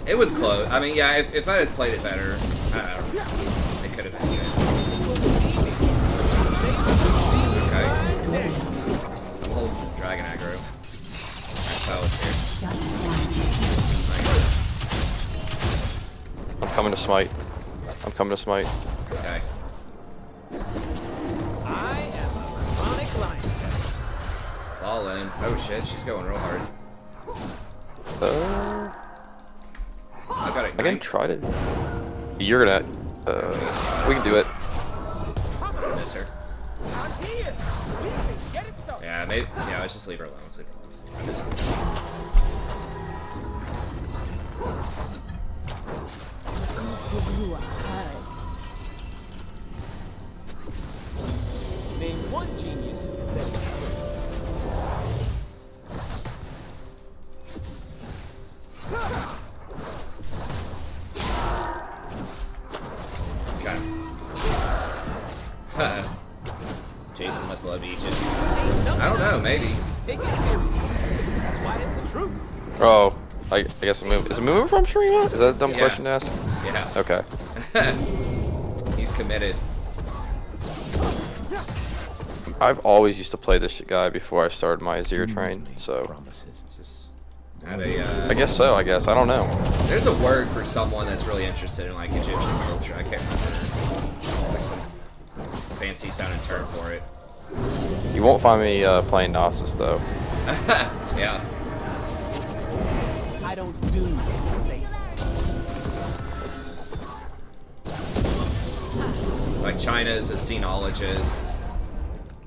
It was close. I mean, yeah, if I just played it better, I don't know. It could have been good. Okay. I'm holding dragon aggro. That's how it's here. I'm coming to smite. I'm coming to smite. Okay. I am a demonic lion. All in. Oh shit, she's going real hard. I got it. I can try to. You're gonna. We can do it. Miss her. I'm here. We can get it started. Yeah, Maybe, yeah, let's just leave her alone. Let's leave her alone. Give you a hug. Name one genius that Okay. Jason must love Egypt. I don't know, maybe. take it seriously. That's why it's the truth. Oh, I guess is a moving from Sharima? Is that a dumb question to ask? Yeah. Okay. He's committed. I've always used to play this guy before I started my Azir train, so Just had a, I guess so. I guess I don't know. there's a word for someone that's really interested in like Egyptian culture. I can't remember. Like some fancy sounding term for it. You won't find me playing Gnosis though. Yeah. I don't do safe. Like China's a scenologist.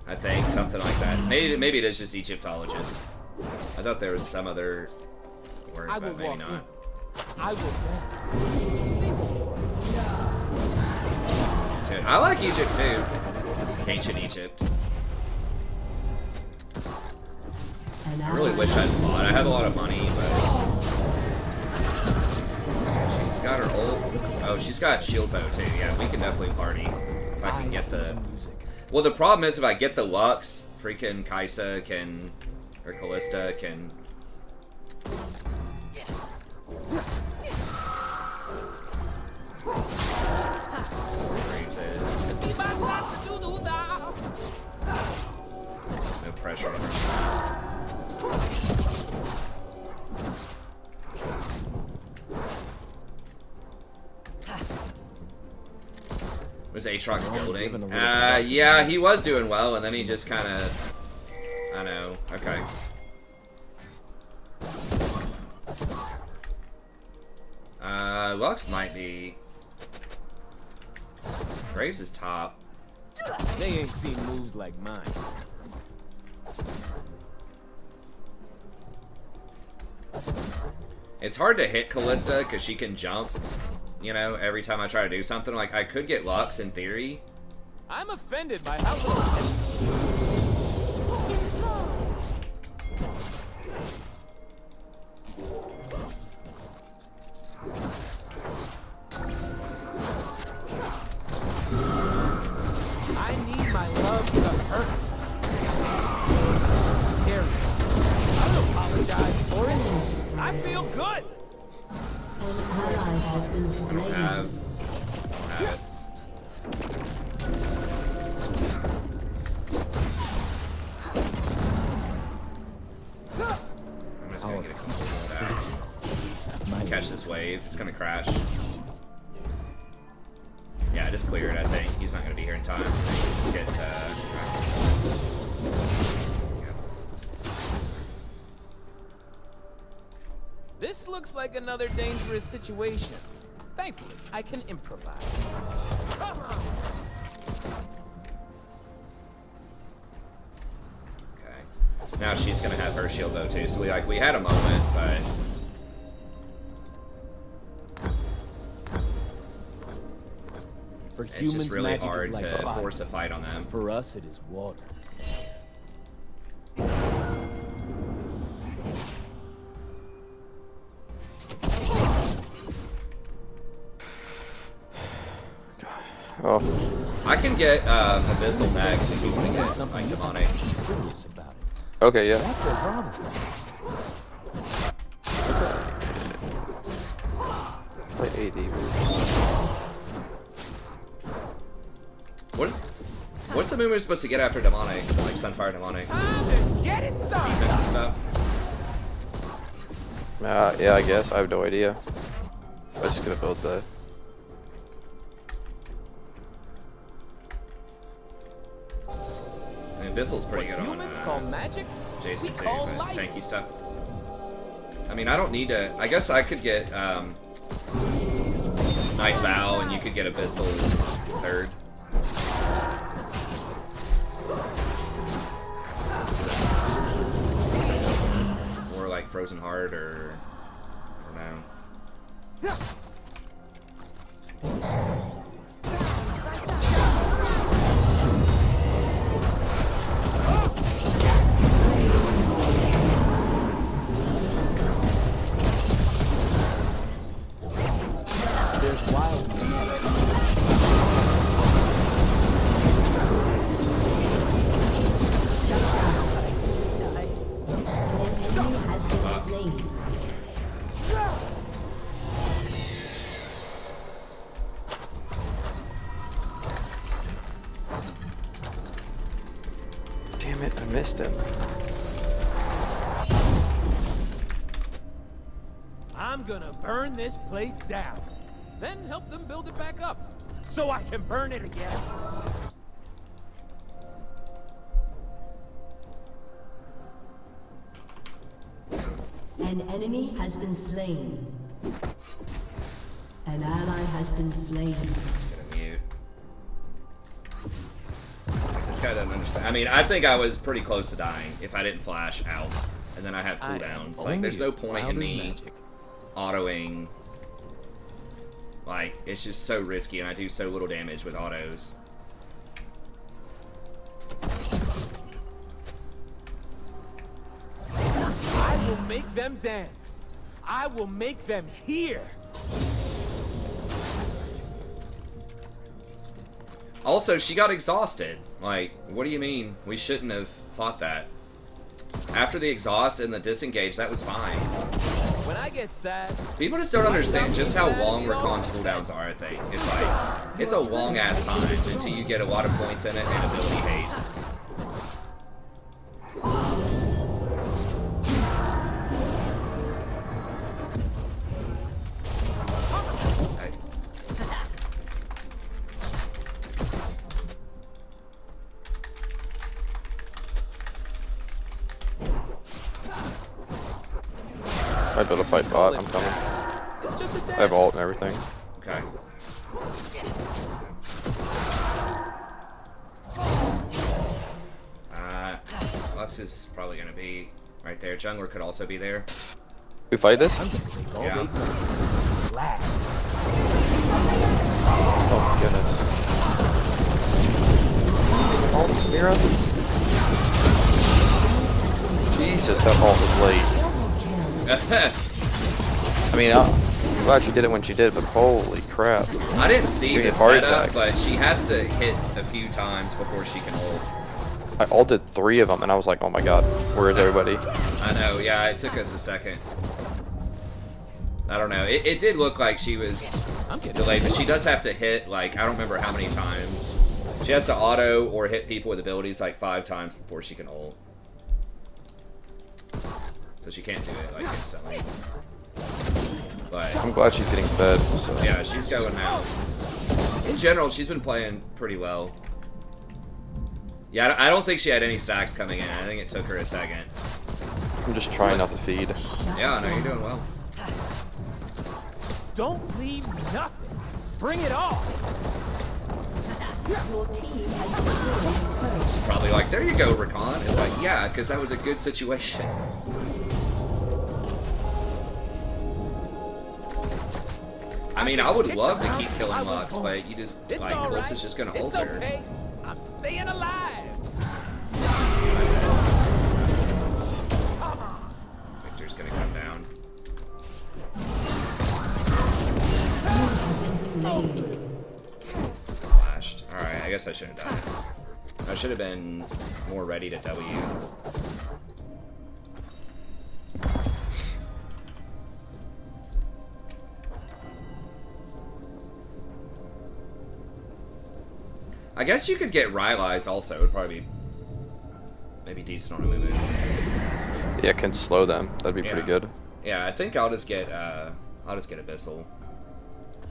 I think something like that. Maybe it is just Egyptologist. I thought there was some other word, I will but maybe walk not. in. I will dance. Dude, I like Egypt too. Ancient Egypt. I really wish I'd bought. I have a lot of money, but she's got her old. Oh, she's got shield bow too. Yeah, we can definitely party if I can get the. Well, the problem is if I get the Lux, freaking Kaisa can, or Callista can. No pressure on her. Was Aatrox building? Yeah, he was doing well, and then he just kind of... I know. Okay. Lux might be... Graves is top. They ain't seen moves like mine. It's hard to hit Callista because she can jump, you know, every time I try to do something. Like, I could get Lux in theory. I'm offended by how little. I need my love to hurt. Here. I don't apologize for it. I feel good. An ally has been slain. Have it. I'm just gonna get a couple of stacks. Catch this wave. It's gonna crash. Yeah, just clear it, I think. He's not gonna be here in time. Just get, This looks like another dangerous situation. Thankfully, I can improvise. Come on. Okay. Now she's gonna have her shield though too. So we had a moment, but For it's humans, just really magic hard is like to fire. force a fight on them. For us, it is water. Oh, I can get Abyssal next if you want to get Something like you demonic. have to be serious about it. okay, yeah. That's their problem. Play AD moves. What's the move we're supposed to get after demonic? Like Sunfire demonic. Get it started. Defensive stuff. Yeah, I guess. I have no idea. I'm just gonna build the. I mean, Abyssal's pretty good on Humans call magic. Jason we too, call but life. tanky stuff. I mean, I don't need to. I guess I could get Knight's Vow, and you could get Abyssal third. like Frozen Heart or I don't know. There's wildness in it. Shut down. An enemy has been slain. Damn it, I missed him. I'm gonna burn this place down, then help them build it back up, so I can burn it again. An enemy has been slain. An ally has been slain. Gonna mute. This guy doesn't understand. I mean, I think I was pretty close to dying if I didn't flash out, and then I have cooldowns. Like, there's no point in me autoing. Like, it's just so risky, and I do so little damage with autos. I will make them dance. I will make them hear. Also, she got exhausted. Like, what do you mean? We shouldn't have fought that. After the exhaust and the disengage, that was fine. When I get sad, People just don't understand just how long Rakan's cooldowns are, I think. It's like, it's a long-ass time until you get a lot of points in it and ability haste. I better fight bot, I'm coming. it's just a dance. I have ult and everything. Okay. Lux is probably gonna be right there. Jungler could also be there. We fight this? Yeah. Oh my goodness. Ult Samira? Jesus, that ult was late. I mean, I'm glad she did it when she did, but holy crap. I didn't see Doing the a heart setup, attack. but she has to hit a few times before she can ult. I ulted 3 of them, and I was like, oh my god, where is everybody? I know, yeah, it took us a second. I don't know. It did look like she was delayed, but she does have to hit, like, I don't remember how many times. She has to auto or hit people with abilities like 5 times before she can ult. So she can't do it, like, instantly. But, I'm glad she's getting fed, so. yeah, she's going now. In general, she's been playing pretty well. Yeah, I don't think she had any stacks coming in. I think it took her a second. I'm just trying not to feed. Yeah, no, you're doing well. Don't leave nothing. Bring it all. Your team has destroyed. Probably like, there you go, Rakan. It's like, yeah, because that was a good situation. I mean, I would love to keep killing Lux, but you just, It's like, all Chris right. is just gonna It's ult her. okay. I'm staying alive. Victor's gonna come down. Flashed. Alright, I guess I shouldn't have died. I should have been more ready to W. I guess you could get Rylai's also. It would probably be maybe decent on a move. Yeah, it can slow them. That'd be pretty good. Yeah, I think I'll just get Abyssal.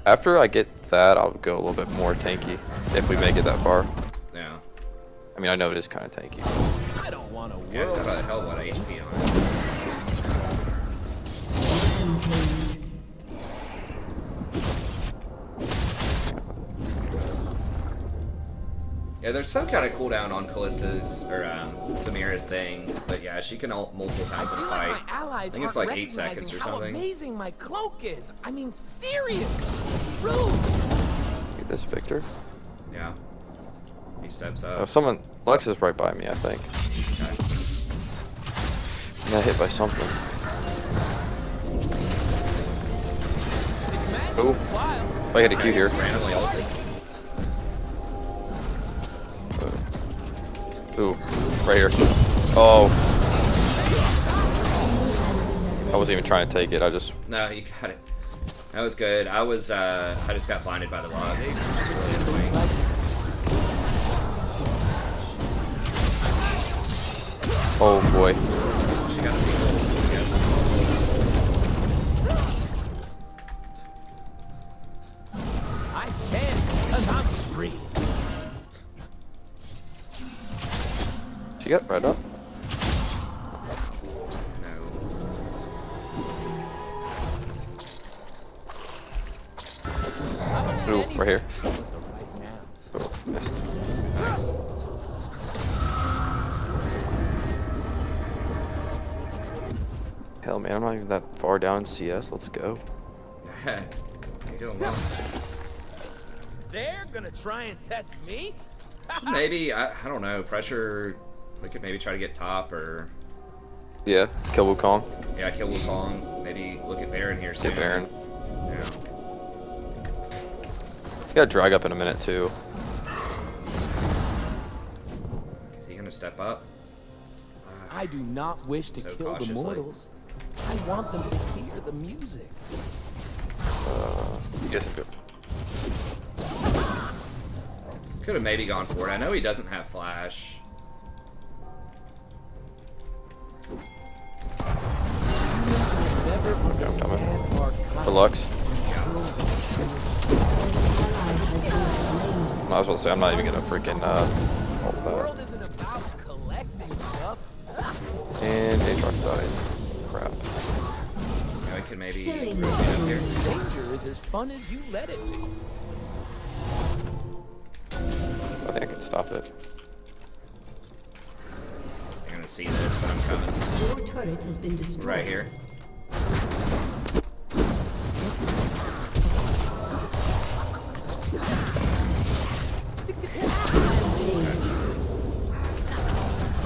After I get that, I'll go a little bit more tanky, if we make it that far. Yeah. I mean, I know it is kind of tanky. I don't want to Yeah, it's got a hell of a lot of HP on it. Yeah, there's some kind of cooldown on Callista's or Samira's thing, but yeah, she can ult multiple times in a fight. Like my allies I think it's aren't like 8 seconds or recognizing how something. amazing my cloak is. I mean, seriously, rude. Get this Victor. Yeah. He steps Oh, up. someone. Lex is right by me, I think. Okay. I got hit by something. Oh, I hit a Q here. Randomly ulted. Ooh, right here. Oh. I wasn't even trying to take it, I just... No, you got it. That was good. I just got blinded by the logs. Oh boy. She got a big ult, I can because I'm free. She got right up. No. Ooh, right here. Right now. Oh, missed. Hell man, I'm not even that far down in CS. Let's go. You're doing well. They're gonna try and test me? Maybe, I don't know, pressure, we could maybe try to get top or... Yeah, kill Wukong. Yeah, kill Wukong. Maybe look at Baron here soon. Get Baron. Yeah. Got drag up in a minute too. Is he gonna step up? I do not wish to So kill the cautiously. mortals. I want them to hear the music. You guys are good. Could have maybe gone for it. I know he doesn't have flash. Never understand our For Lux. An ally has been slain. I was about to say, I'm not even gonna freaking ult The that. world isn't about collecting stuff. And Aatrox died. Crap. Yeah, we could maybe Killing move him here. Danger is as fun as you let it be. I think I can stop it. You're gonna see this, but I'm coming. Your turret has been destroyed. Right here.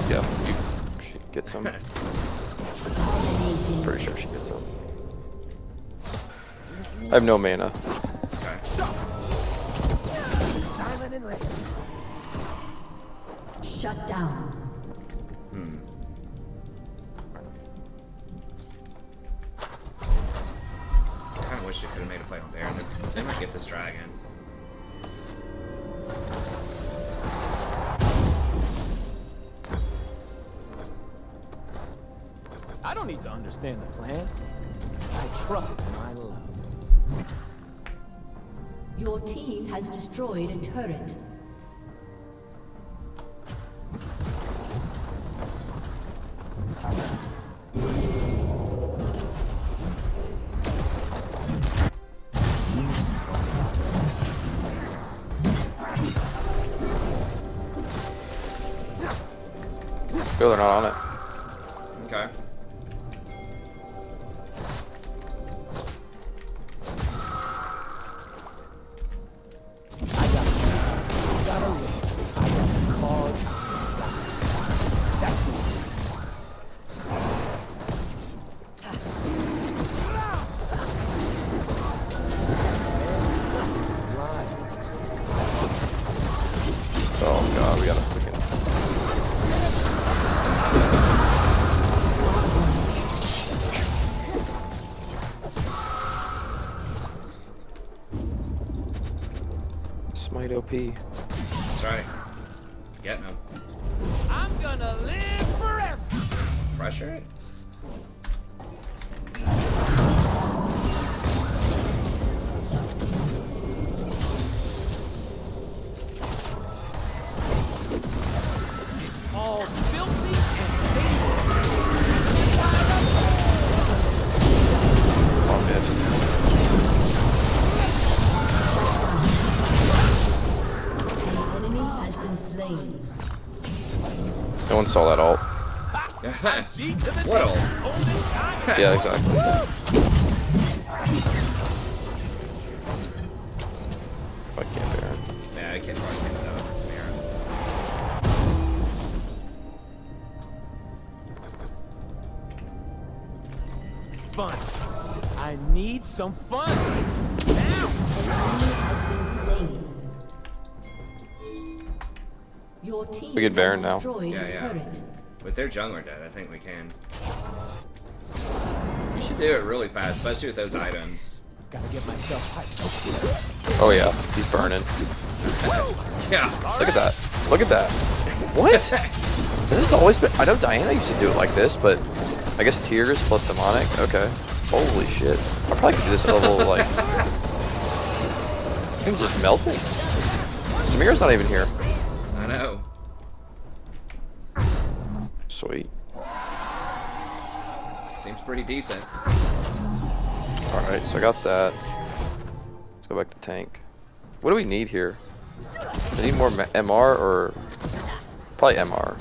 Yeah, she gets some. Pretty sure she gets some. I have no mana. Okay. Silent and listen. Shut down. I kinda wish they could have made a play on Baron. They might get this dragon. I don't need to understand the plan. I trust my love. Your team has destroyed a turret. Go, they're not on it. Okay. I got a list. I got a cause. That's it. Oh god, we gotta freaking. Smite OP. That's right. Getting him. I'm gonna live forever. Pressure it? All filthy and dangerous. Oh, missed. An enemy has been slain. saw that ult. What all? Yeah, exactly. I can't bear it. Yeah, I can't probably get that with snare. Fun. I need some fun. Now. Has been slain. Your team We get Baron has now. destroyed Yeah, a yeah. turret. With their jungler dead, I think we can. We should do it really fast, especially with those items. Gotta get myself hyped. Oh yeah, he's burning. Yeah. Look at that. Look at that. What? This has always been. I know Diana used to do it like this, but I guess tears plus demonic. Okay. Holy shit. I probably could do this level like. Things just melting. Samira's not even here. I know. Sweet. Seems pretty decent. Alright, so I got that. Let's go back to tank. What do we need here? I need more MR or probably MR.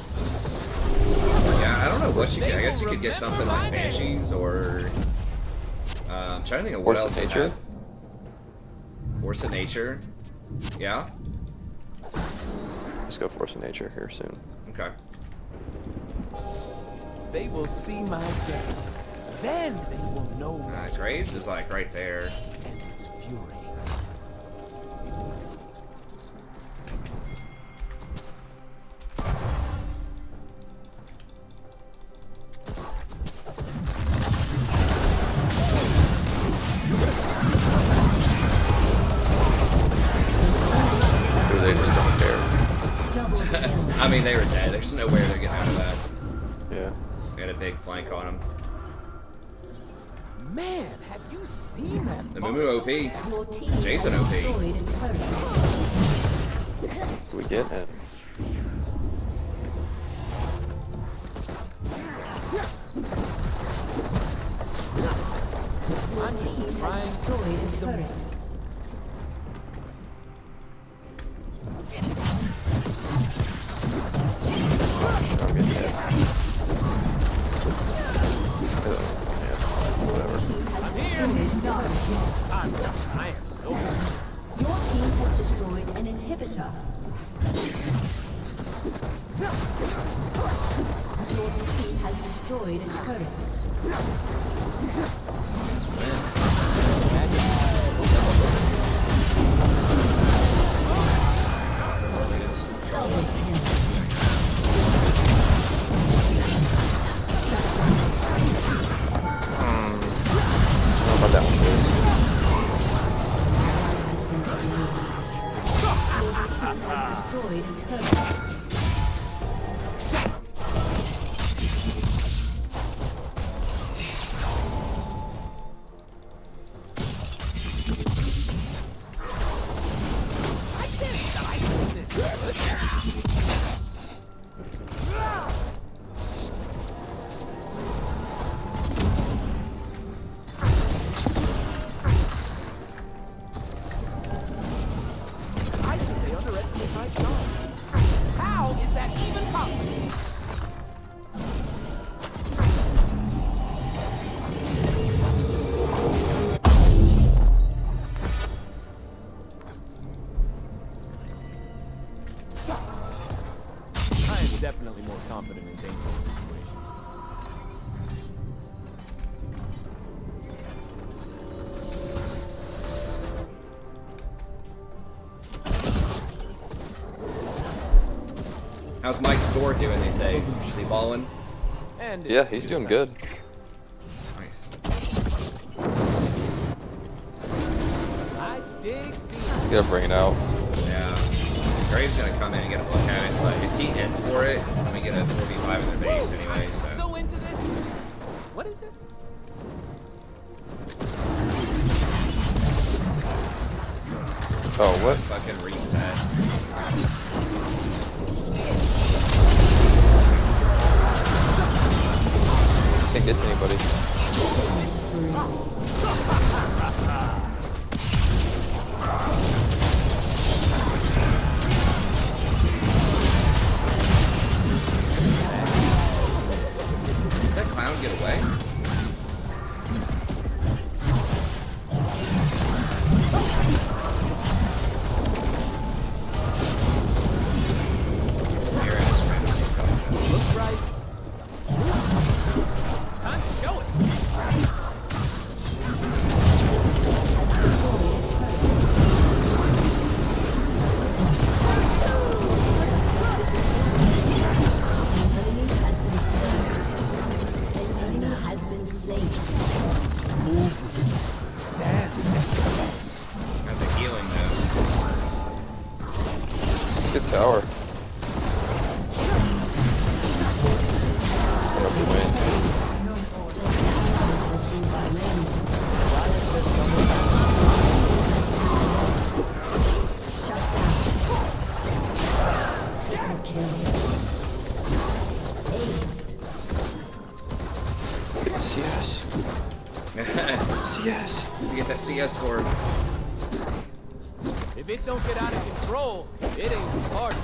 Yeah, I don't know what you could. I guess you could get something like Banshees or. I'm trying to think of what Force else. of Nature? Force of Nature. Yeah. Let's go Force of Nature here soon. Okay. They will see my dance. Then they will know Graves is like right there. and its fury. Ooh, they just don't care. I mean, they were dead. There's no way they're getting out of that. Yeah. We had a big flank on them. Man, have you seen that? The Mumu OP. Your team Jason has OP. destroyed a turret. Do we get it? Your team has destroyed a turret. I'm getting hit. Yeah, it's fine. Whatever. I am so Your team has destroyed an inhibitor. Your team has destroyed a turret. Double kill. I don't know about that one, please. Has been slain. Your team has destroyed a turret. I think they underestimate my charm. How is that even possible? I am definitely more confident in dangerous situations. How's Mike Store doing these days? Is he balling? And Yeah, it's he's good doing good. times. Nice. I dig seeing He's gonna bring it out. Yeah. Graves gonna come in and get a look at it, but if he ends for it, then we get a 4v5 in their base anyway, so. so into this. What is this? Oh, what? Fucking reset. Can't get to anybody. Did that clown get away? Looks right. Time to show it. That's a healing move. It's a good tower. I hope you win. Get the CS. CS. To get that CS score. If it don't get out of control, it ain't hard.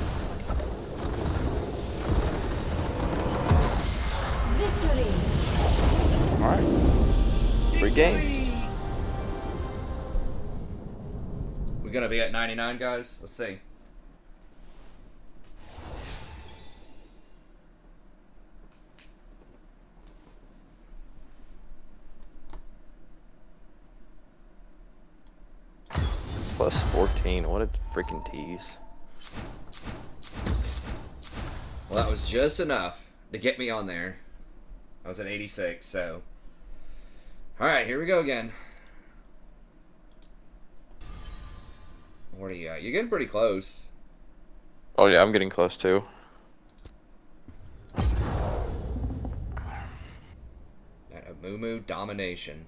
Victory! Alright. Free game. We're gonna be at 99, guys. Let's see. Plus 14. What a freaking tease. Well, that was just enough to get me on there. I was at 86, so. Alright, here we go again. What are you at? You're getting pretty close. Oh yeah, I'm getting close too. At a Moo domination.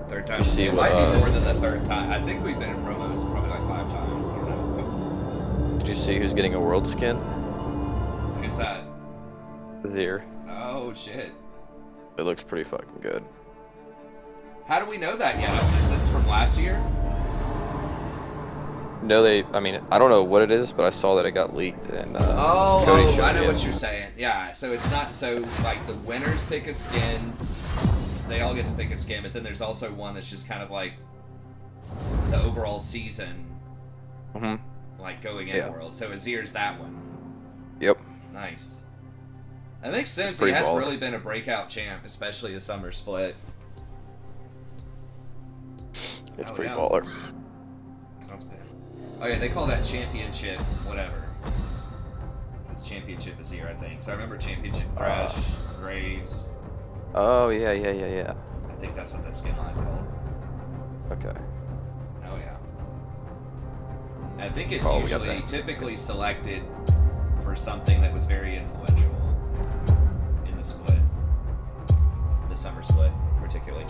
Third time. see It what, might be more than the third time. I think we've been in promos probably like 5 times. I don't know. Did you see who's getting a world skin? Who's that? Zir. Oh shit. It looks pretty fucking good. How do we know that yet? Is this from last year? No, I mean, I don't know what it is, but I saw that it got leaked and Cody Oh, showed I know me what it. you're saying. Yeah, so it's not so like the winners pick a skin. They all get to pick a skin, but then there's also one that's just kind of like the overall season, like going in the world. So Azir's that one. Yep. Nice. That makes sense. He pretty has baller. really been a breakout champ, especially the summer split. It's Oh, pretty yeah. baller. Sounds bad. Oh yeah, they call that championship whatever. It's championship Azir, I think. So I remember championship Thresh, Graves. Oh yeah. I think that's what that skin line's called. Okay. Oh yeah. I think it's Oh, we got usually that. typically selected for something that was very influential in the split. The summer split, particularly.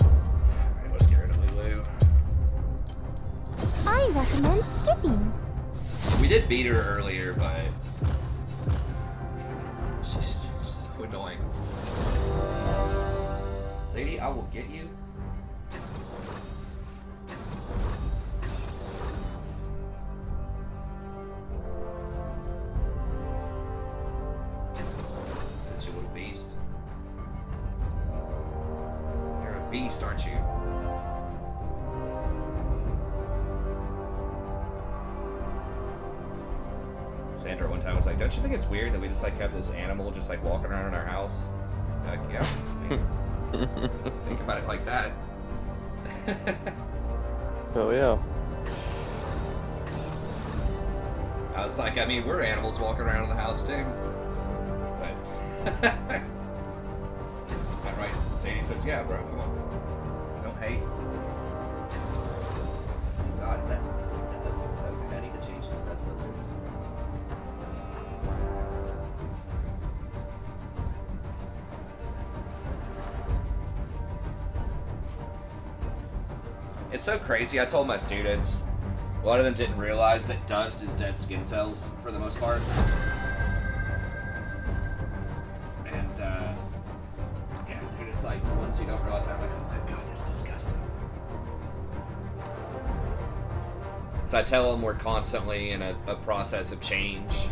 Alright, let's get rid of Lulu. I recommend skipping. We did beat her earlier, but she's so annoying. Zadie, I will get you. That's your little beast. You're a beast, aren't you? Sandra one time was like, "Don't you think it's weird that we just like have this animal just like walking around in our house?" Like, yeah. I mean, think about it like that. Oh yeah. I was like, I mean, we're animals walking around in the house too. But that right? Sadie says, "Yeah, bro, come on, don't hate." God, is that dust? I need to change these dust filters. It's so crazy. I told my students, a lot of them didn't realize that dust is dead skin cells for the most part. And, yeah, they're just like, once you don't realize that, I'm like, oh my god, that's disgusting. So I tell them we're constantly in a process of change.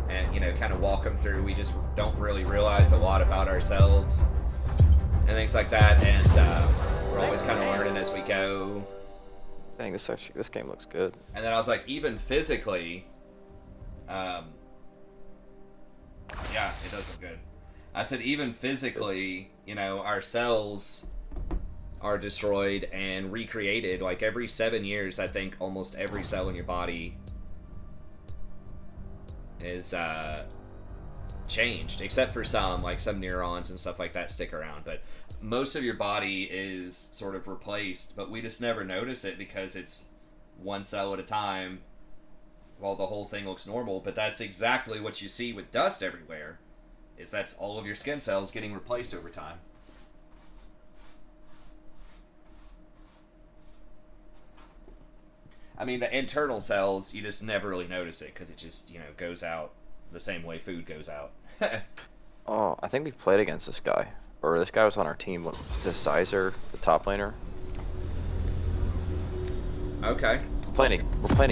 And, you know, kind of walk them through. We just don't really realize a lot about ourselves and things like that. And we're always kind of learning as we go. Dang, this game looks good. And then I was like, even physically, yeah, it does look good. I said, even physically, you know, our cells are destroyed and recreated. Like every 7 years, I think almost every cell in your body is changed, except for some, like some neurons and stuff like that stick around. But most of your body is sort of replaced, but we just never notice it because it's one cell at a time while the whole thing looks normal. But that's exactly what you see with dust everywhere, is that's all of your skin cells getting replaced over time. I mean, the internal cells, you just never really notice it because it just, you know, goes out the same way food goes out. Oh, I think we played against this guy. Or this guy was on our team. This Sizer, the top laner. Okay. We're playing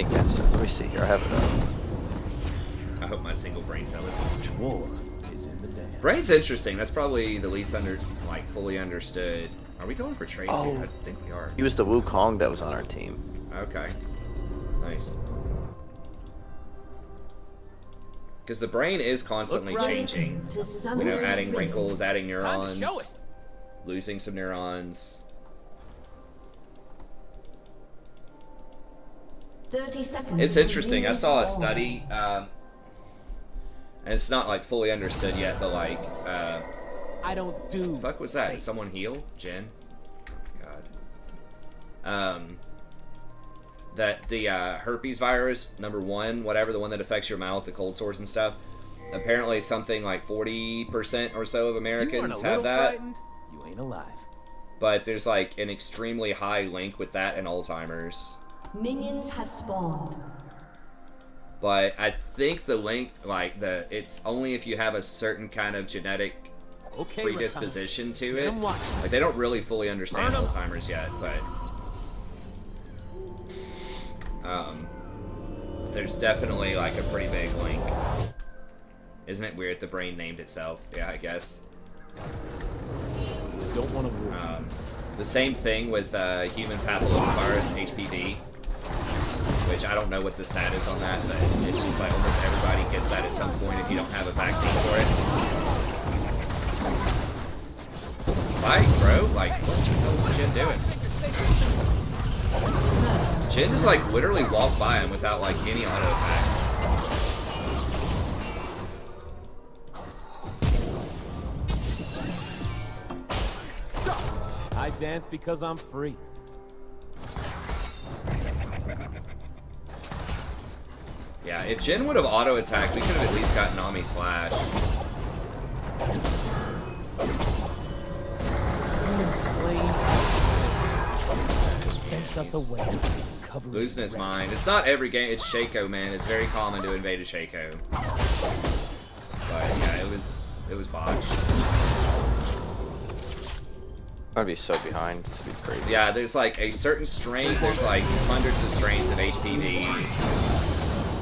against him. Let me see here. I have it up. I hope my single brain cell is interesting. War is in the dance. Brain's interesting. That's probably the least fully understood. Are we going for trades here? I think we are. He was the Wukong that was on our team. Okay. Nice. Because the brain is constantly changing. You know, adding wrinkles, adding neurons, losing some neurons. 30 seconds. It's interesting. I saw a study, and it's not like fully understood yet, but like, I don't do. the fuck was that? Did someone heal? Jen? God. That the herpes virus, #1, whatever, the one that affects your mouth, the cold sores and stuff, apparently something like 40% or so of Americans have that. You ain't alive. But there's like an extremely high link with that and Alzheimer's. Minions have spawned. But I think the link, like it's only if you have a certain kind of genetic predisposition to it. Like they don't really fully understand Alzheimer's yet, but there's definitely like a pretty big link. Isn't it weird the brain named itself? Yeah, I guess. Don't want to the same thing with human papillomavirus, HPV, which I don't know what the stat is on that, but it's just like almost everybody gets that at some point if you don't have a vaccine for it. Fight, bro! Like, what the hell is Jen doing? Jen just like literally walked by him without like any auto attacks. I dance because I'm free. Yeah, if Jen would have auto attacked, we could have at least gotten Nami's flash. Fence us away. Losing his mind. It's not every game. It's Shaco, man. It's very common to invade a Shaco. But yeah, it was botched. I'd be so behind. This would be crazy. Yeah, there's like a certain strain. There's like hundreds of strains of HPV,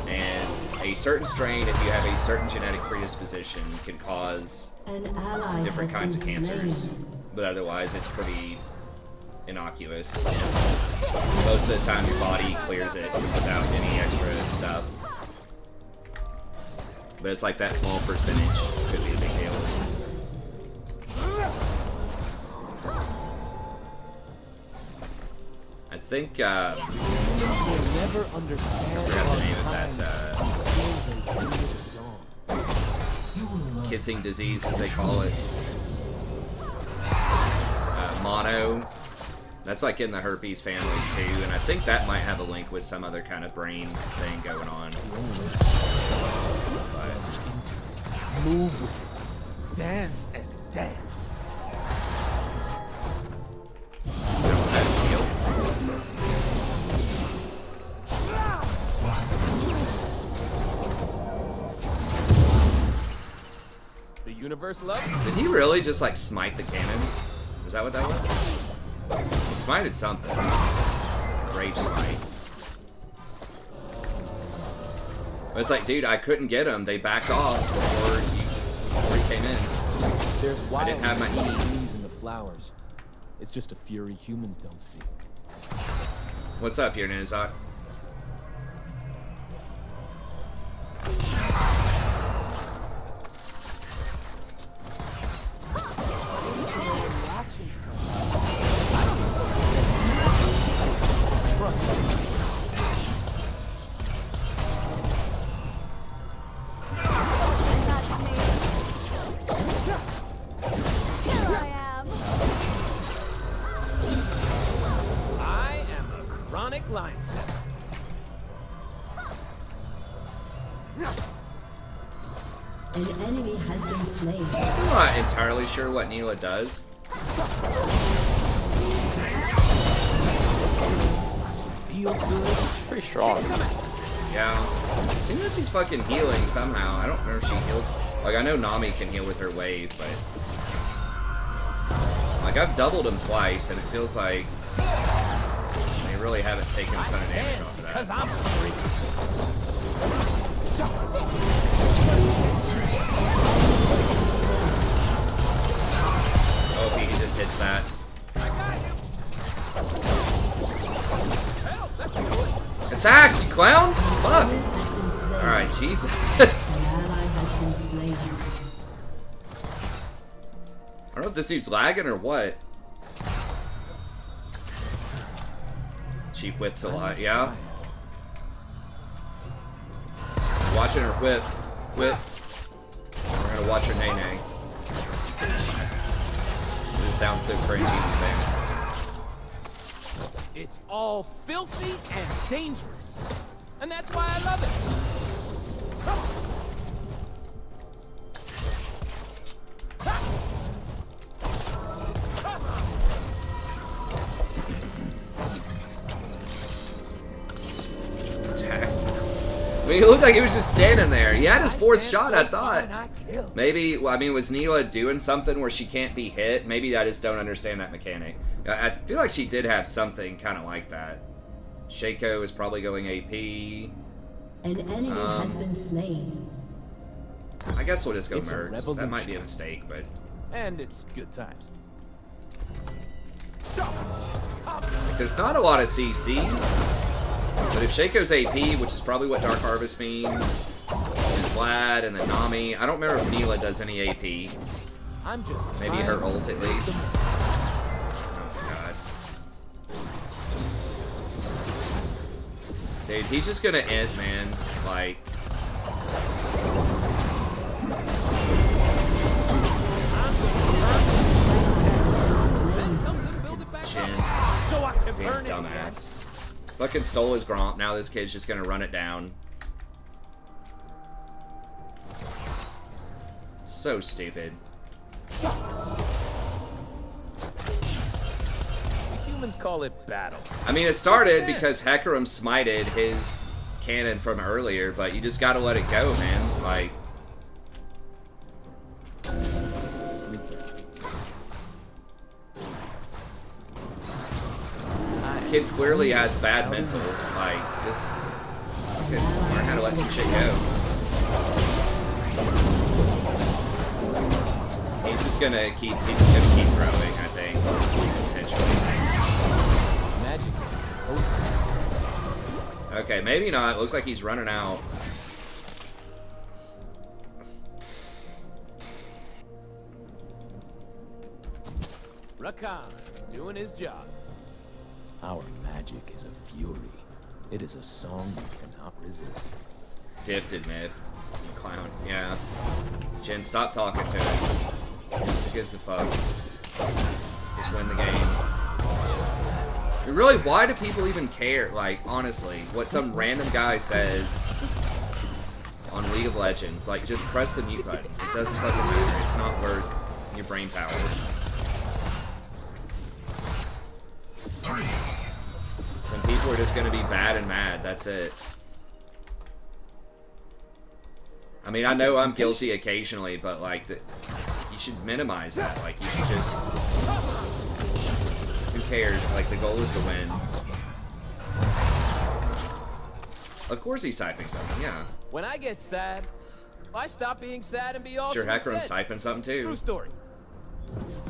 and a certain strain, if you have a certain genetic predisposition, can cause different kinds of cancers. But otherwise, it's pretty innocuous. Most of the time, your body clears it without any extra stuff. But it's like that small percentage could be a big deal. I think, I forgot the name of that, kissing disease, as they call it. Mono. That's like in the herpes family too, and I think that might have a link with some other kind of brain thing going on. But move with it. Dance and dance. That field. universe loves. Did he really just like smite the cannon? Is that what that was? He smited something. Rage smite. But it's like, dude, I couldn't get him. They backed off before he came in. There's I didn't have my E. trees in the flowers. It's just a fury humans don't see. What's up here, Nizak? An enemy has been slain. I'm still not entirely sure what Neela does. Feel good. She's pretty strong. Yeah. Seems like she's fucking healing somehow. I don't remember if she healed. Like, I know Nami can heal with her wave, but... Like, I've doubled him twice, and it feels like... They really haven't taken a ton of damage off of that. Because I'm free. Oh, he just hits that. Attack, you clown! Fuck! Alright, Jesus. An ally has been slain. I don't know if this dude's lagging or what. She whips a lot, yeah? Watching her whip. Whip. We're gonna watch her nay-nay. This sounds so cringy to say. It's all filthy and dangerous. And that's why I love it. I mean, it looked like he was just standing there. He had his fourth shot, I thought. Maybe, well, I mean, was Neela doing something where she can't be hit? Maybe I just don't understand that mechanic. I feel like she did have something kind of like that. Shaco is probably going AP. An enemy has been slain. I guess we'll just go It's a merge. That revolution. might be a mistake, but... And it's good times. Like, there's not a lot of CC. But if Shaco's AP, which is probably what Dark Harvest means, and Vlad, and then Nami, I don't remember if Neela does any AP. I'm just Maybe her ult at least. Oh my god. Dude, he's just gonna end, man. Like... Chin. so I can Being burn it. dumbass. Fucking stole his Gromp, now this kid's just gonna run it down. So stupid. Humans call it battle. I mean, it started because Hecarim smited his cannon from earlier, but you just gotta let it go, man. Like... Kid clearly has bad mental. Like, just learn how to let some shit go. He's just gonna keep throwing, I think, potentially. Okay, maybe not. Looks like he's running out. Rakan, doing his job. Our magic is a fury. It is a song you cannot resist. Gifted myth. Clown. Yeah. Jen, stop talking to him. Who gives a fuck? Just win the game. Really, why do people even care? Like, honestly, what some random guy says on League of Legends. Like, just press the mute button. It doesn't fucking matter. It's not worth your brain power. Some people are just gonna be bad and mad. That's it. I mean, I know I'm guilty occasionally, but like, should minimize that. Like, you should just... Who cares? Like, the goal is to win. Of course he's typing something, yeah. When I get sad, I stop being sad and be awesome Sure, Hackerum's instead. typing something too. True story.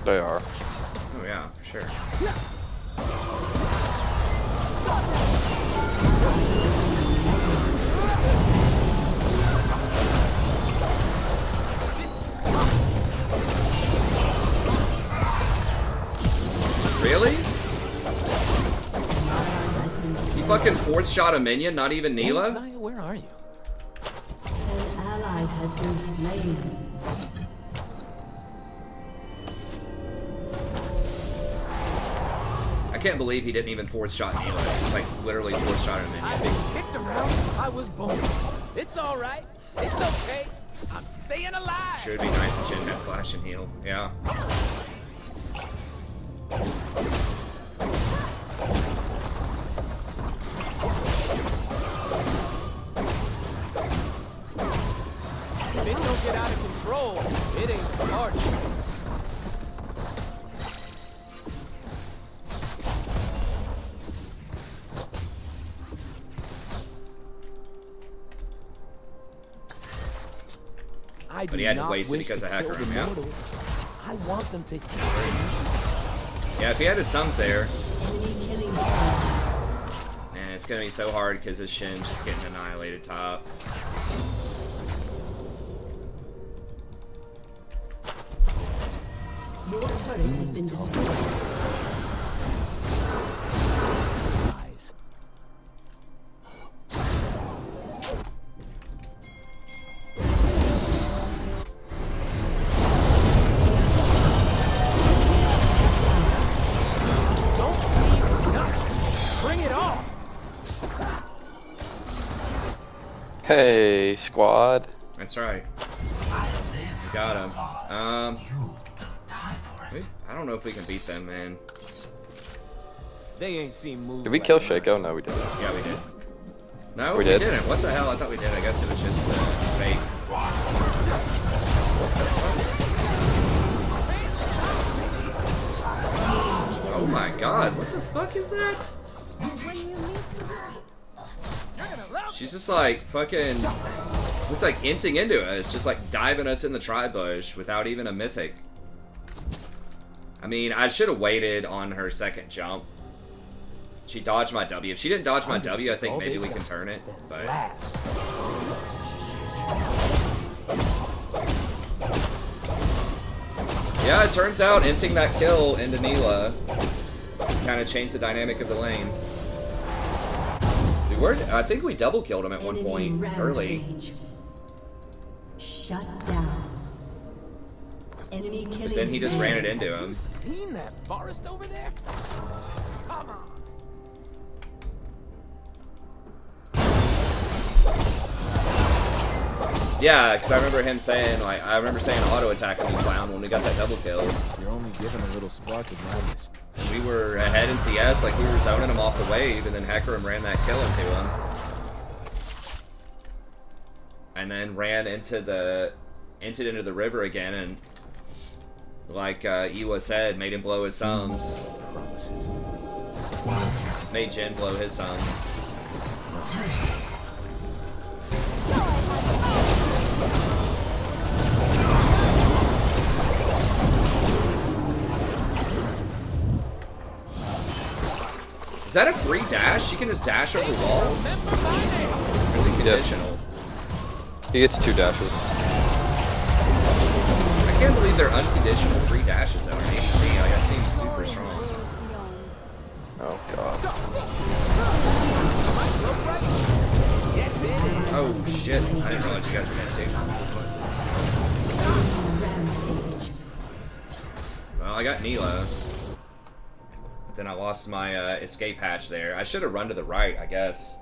They are. Oh yeah, for sure. Really? You fucking fourth shot a minion, not even Neela? Zaya, where are you? An ally has been slain. I can't believe he didn't even fourth shot Neela. He's like literally fourth shot a I've minion. been kicked around since I was born. It's all right. It's okay. I'm staying alive. Sure, it'd be nice if Jin had flash and heal. Yeah. If it don't get out of control, it ain't hard. I But he do had to not waste it wish because to of kill Hackerum, the yeah. mortals. I want them to hear. Yeah, if he had his sums there, Enemy killing spree. man, it's gonna be so hard because his Shin's just getting annihilated top. Your turret has been destroyed. Eyes. Don't be nuts. Bring it on. Hey, squad. That's right. We got him. I don't know if we can beat them, man. They ain't seen moves. Did we like kill mine. Shaco? No, we didn't. Yeah, we did. No, We we did? didn't. What the hell? I thought we did. I guess it was just fake. Oh my god, what the fuck is that? She's just like fucking, looks like inting into us, just like diving us in the tri-bush without even a mythic. I mean, I should have waited on her second jump. She dodged my W. If she didn't dodge my W, I think maybe we can turn it, but... Yeah, it turns out inting that kill into Neela kind of changed the dynamic of the lane. Dude, I think we double killed him at one point early. Rampage. Shut down. Enemy killing. But then he just ran it into Have you him. seen that forest over there? Come on. Yeah, because I remember him saying, like, I remember saying auto attack on you clown when we got that double kill. You're only given a little spark of madness. And we were ahead in CS, like we were zoning him off the wave, and then Hackerum ran that kill into him. And then ran into the river again, and like Iwa said, made him blow his sums. Promises. Made Jin blow his sums. Is that a free dash? You can just dash over walls? Or is it conditional? He gets 2 dashes. I can't believe they're unconditional free dashes though in ADC. Like, that seems super strong. Oh god. Yes, it is. Oh shit, I didn't realize you guys were gonna take. Rampage. Well, I got Neela. But then I lost my escape hatch there. I should have run to the right, I guess.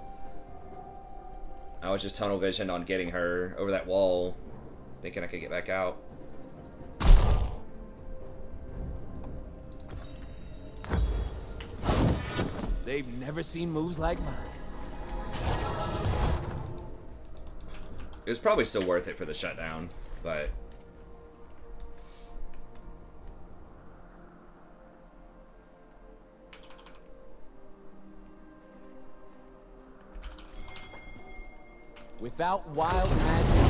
I was just tunnel visioned on getting her over that wall, thinking I could get back out. They've never seen moves like mine. It was probably still worth it for the shutdown, but Without wild magic, you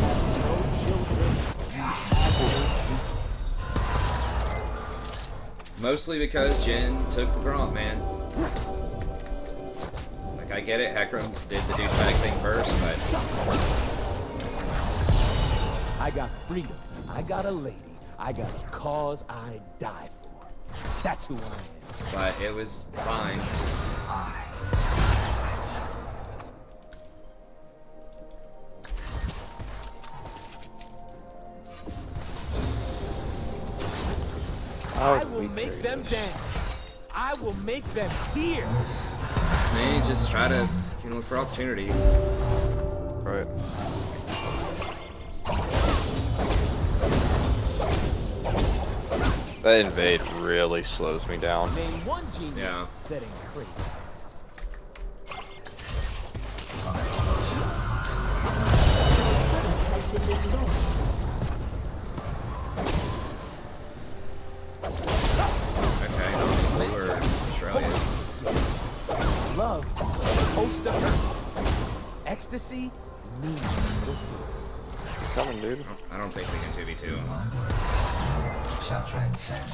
have no children. You have no future. Mostly because Jin took the Gromp, man. Like, I get it, Hecarim did the douchebag thing first, but... I got freedom. I got a lady. I got a cause I die for. That's who I am. But it was fine. I will make them dance. I will make them hear. Man, just try to look for opportunities. Right. That invade really slows me down. Name one genius Yeah. that ain't crazy. Has been destroyed. Okay, we were Australia. Love is supposed to hurt. Ecstasy means little food. Coming, dude. I don't think we can 2v2 him. Shall transcend.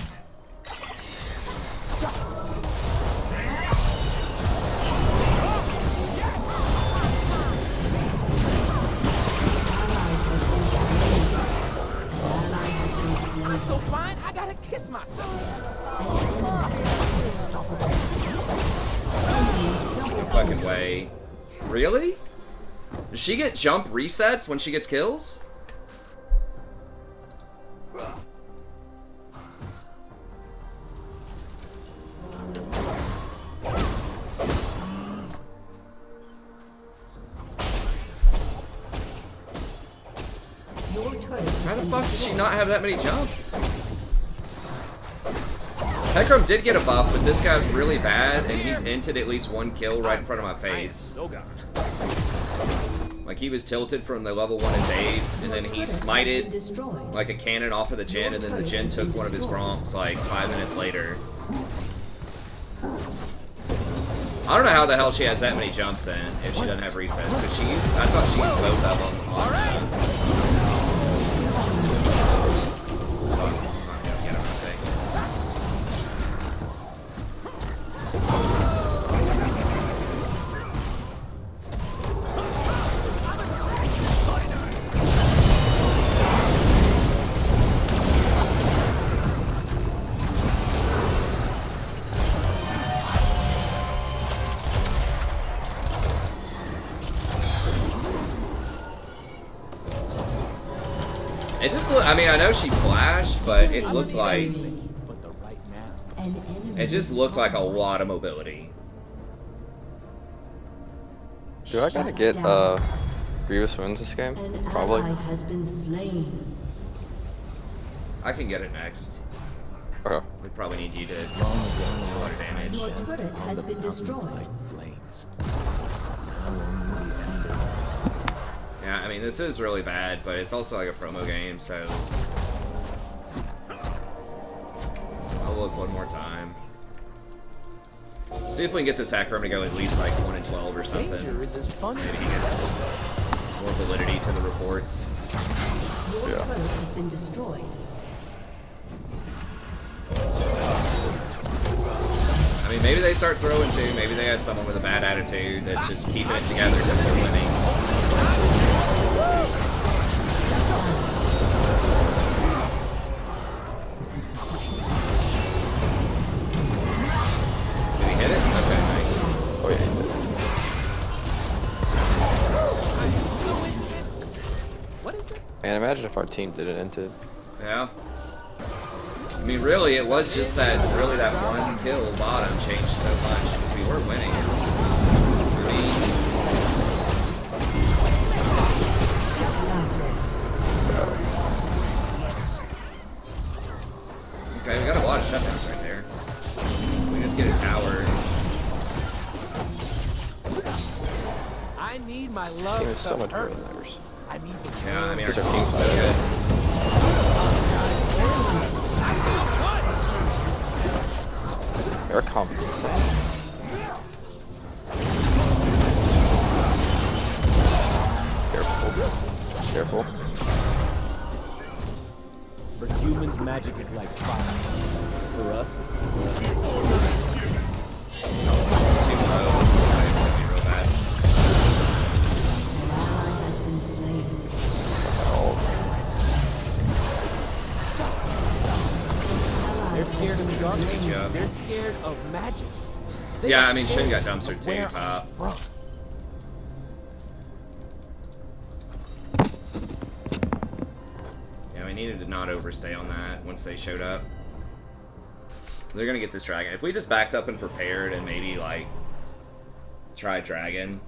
I'm so fine, I gotta kiss myself. No fucking way. Really? Does she get jump resets when she gets kills? How the fuck does she not have that many jumps? Hecarim did get a buff, but this guy's really bad, and he's inted at least one kill right in front of my face. Like, he was tilted from the level 1 invade, and then he smited like a cannon off of the Jin, and then the Jin took one of his Gromps like 5 minutes later. I don't know how the hell she has that many jumps in if she doesn't have resets, because she used, I thought she used both of them on It just looked, I mean, I know she flashed, but it looked like, it just looked like a lot of mobility. Do I gotta get Grievous Wounds this game? Probably. Has been slain. I can get it next. Okay. We probably need you to do a lot of damage. Your turret has been destroyed. Yeah, I mean, this is really bad, but it's also like a promo game, so... I'll look one more time. See if we can get this Hecarim to go at least like 1 in 12 or something. So maybe he gets more validity to the reports. Your turret has been destroyed. I mean, maybe they start throwing too. Maybe they have someone with a bad attitude that's just keeping it together because they're winning. Did he hit it? Okay, nice. Oh yeah, he did. What is this? Man, imagine if our team didn't enter. Yeah. I mean, really, it was just that, really, that one kill bottom changed so much, because we were winning. I mean... Okay, we got a lot of shutdowns right there. We just get a tower. I need my love Team is so much better hurt. than theirs. I need the Yeah, I mean, our Because our team's team's so good. Their comp is insane. Careful. For humans, magic is like fire. For us, it's Too low. This is gonna be real bad. An ally has been slain. They're scared of the dark. Sweet job. They're scared of magic. They Yeah, are I mean, Shin scared got dumpster of too, where top. I'm from. Yeah, we needed to not overstay on that once they showed up. They're gonna get this dragon. If we just backed up and prepared and maybe, like, try dragon.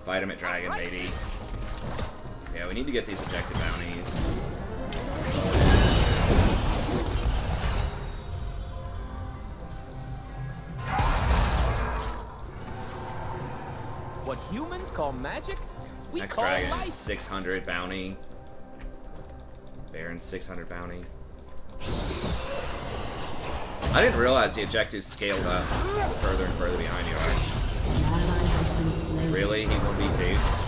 Fight him at dragon, maybe. Yeah, we need to get these objective bounties. What humans call magic, we Next call dragon, life. 600 bounty. Baron, 600 bounty. I didn't realize the objectives scaled up further and further behind you are. An ally has been slain. Really? He 1v2'd?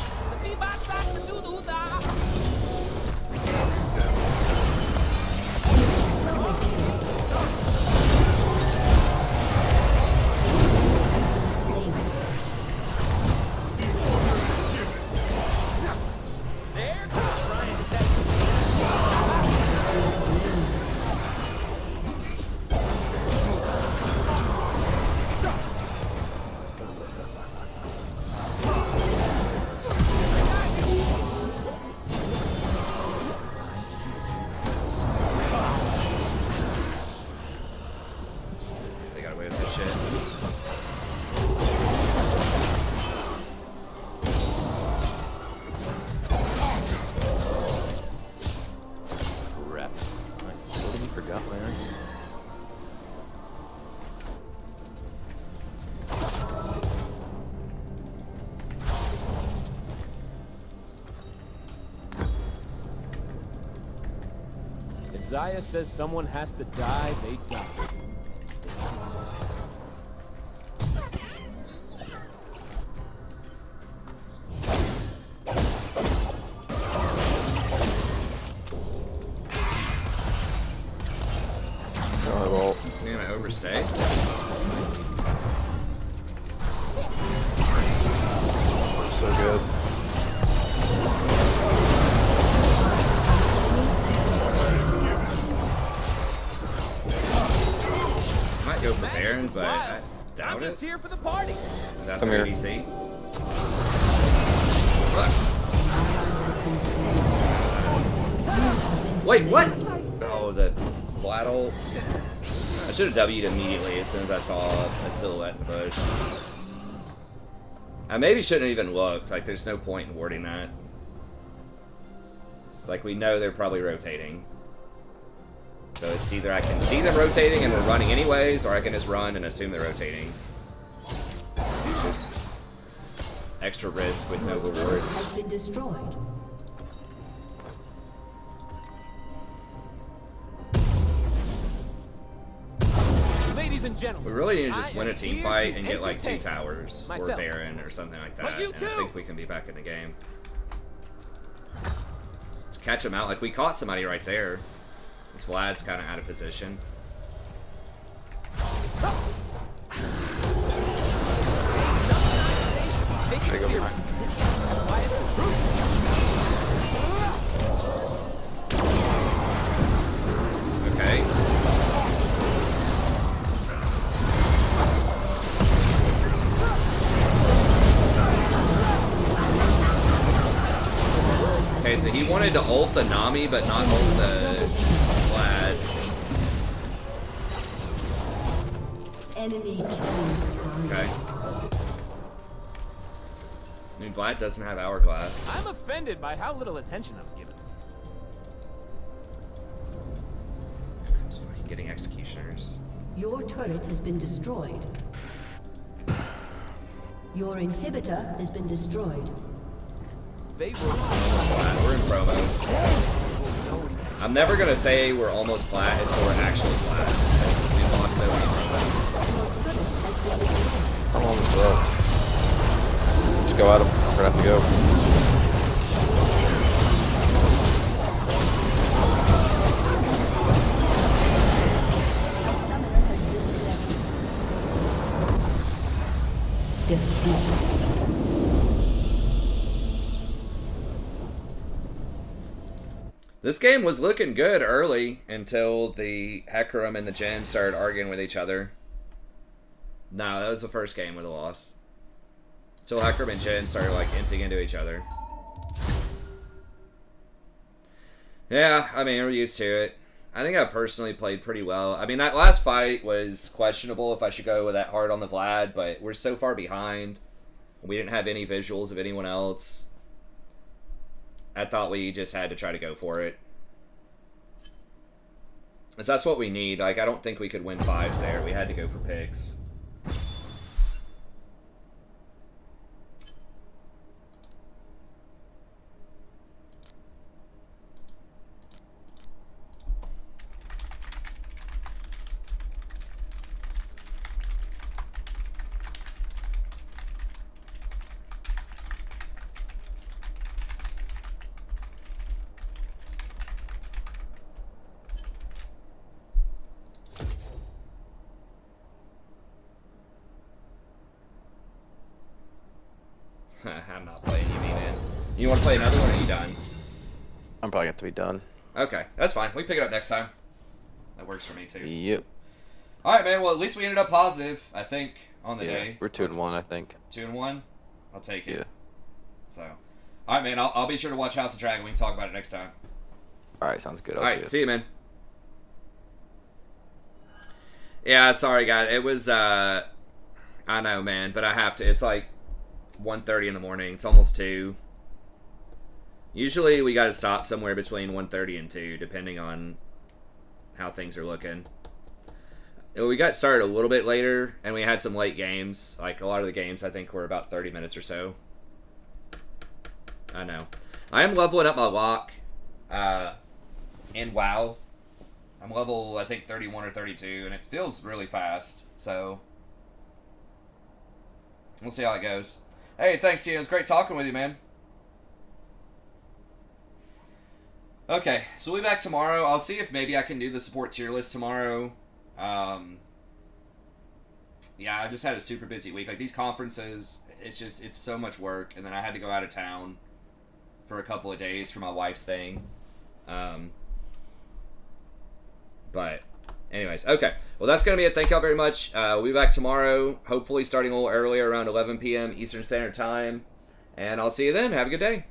They got away with this shit. Crap. I totally forgot my onion. If Zaya says someone has to die, they die. Oh, well. You're gonna overstay? So good. Might go for Baron, but I doubt I'm just it. here for the party. That's Come here. ADC. Wait, what? Oh, the Fladdle. I should have W'd immediately as soon as I saw a silhouette in the bush. I maybe shouldn't have even looked. Like, there's no point in warding that. It's like, we know they're probably rotating. So it's either I can see them rotating and we're running anyways, or I can just run and assume they're rotating. Just extra risk with no reward. Has been destroyed. Ladies and We gentlemen, really need to just I win a am team here fight to and get like 2 entertain towers or myself. Baron or something like But that, you and I too. think we can be back in the game. Just catch them out. Like, we caught somebody right there. This Vlad's kind of out of position. take it Take 'em. serious. That's why it's the truth. Okay. Okay, so he wanted to ult the Nami, but not ult the Vlad. Enemy killing spree. Okay. I mean, Vlad doesn't have Hourglass. I'm offended by how little attention I was given. He's fucking getting Executioners. Your turret has been destroyed. Your inhibitor has been destroyed. They will Plat. We're in promos. I'm never gonna say we're almost plat until we're actually plat. Because we lost so many promos. Your turret has been destroyed. I'm almost up. Just go at him. We're gonna have to go. This game was looking good early until the Hecarim and the Jhin started arguing with each other. No, that was the first game with a loss. Until Hecarim and Jhin started like emptying into each other. Yeah, I mean, we're used to it. I think I personally played pretty well. I mean, that last fight was questionable if I should go with that hard on the Vlad, but we're so far behind. We didn't have any visuals of anyone else. I thought we just had to try to go for it. Because that's what we need. Like, I don't think we could win 5s there. We had to go for picks. I'm not playing you, man. You want to play another one, or are you done? I'm probably going to be done. Okay, that's fine. We pick it up next time. That works for me, too. Yep. Alright, man. Well, at least we ended up positive, I think, on the day. We're 2-1, I think. 2-1? I'll take it. Yeah. So, alright, man. I'll be sure to watch House of Dragon. We can talk about it next time. Alright, sounds good. Alright, see you, man. Yeah, sorry, guys. It was, I know, man, but I have to. It's like 1:30 in the morning. It's almost 2. Usually we got to stop somewhere between 1:30 and 2, depending on how things are looking. We got started a little bit later, and we had some late games. Like, a lot of the games, I think, were about 30 minutes or so. I know. I am leveling up my lock in WoW. I'm level, I think, 31 or 32, and it feels really fast. So, we'll see how it goes. Hey, thanks, Tia. It was great talking with you, man. Okay, so we'll be back tomorrow. I'll see if maybe I can do the support tier list tomorrow. Yeah, I just had a super busy week. Like, these conferences, it's so much work. And then I had to go out of town for a couple of days for my wife's thing. But, anyways, okay. Well, that's going to be it. Thank y'all very much. We'll be back tomorrow, hopefully starting a little earlier, around 11 p.m. Eastern Standard Time. And I'll see you then. Have a good day.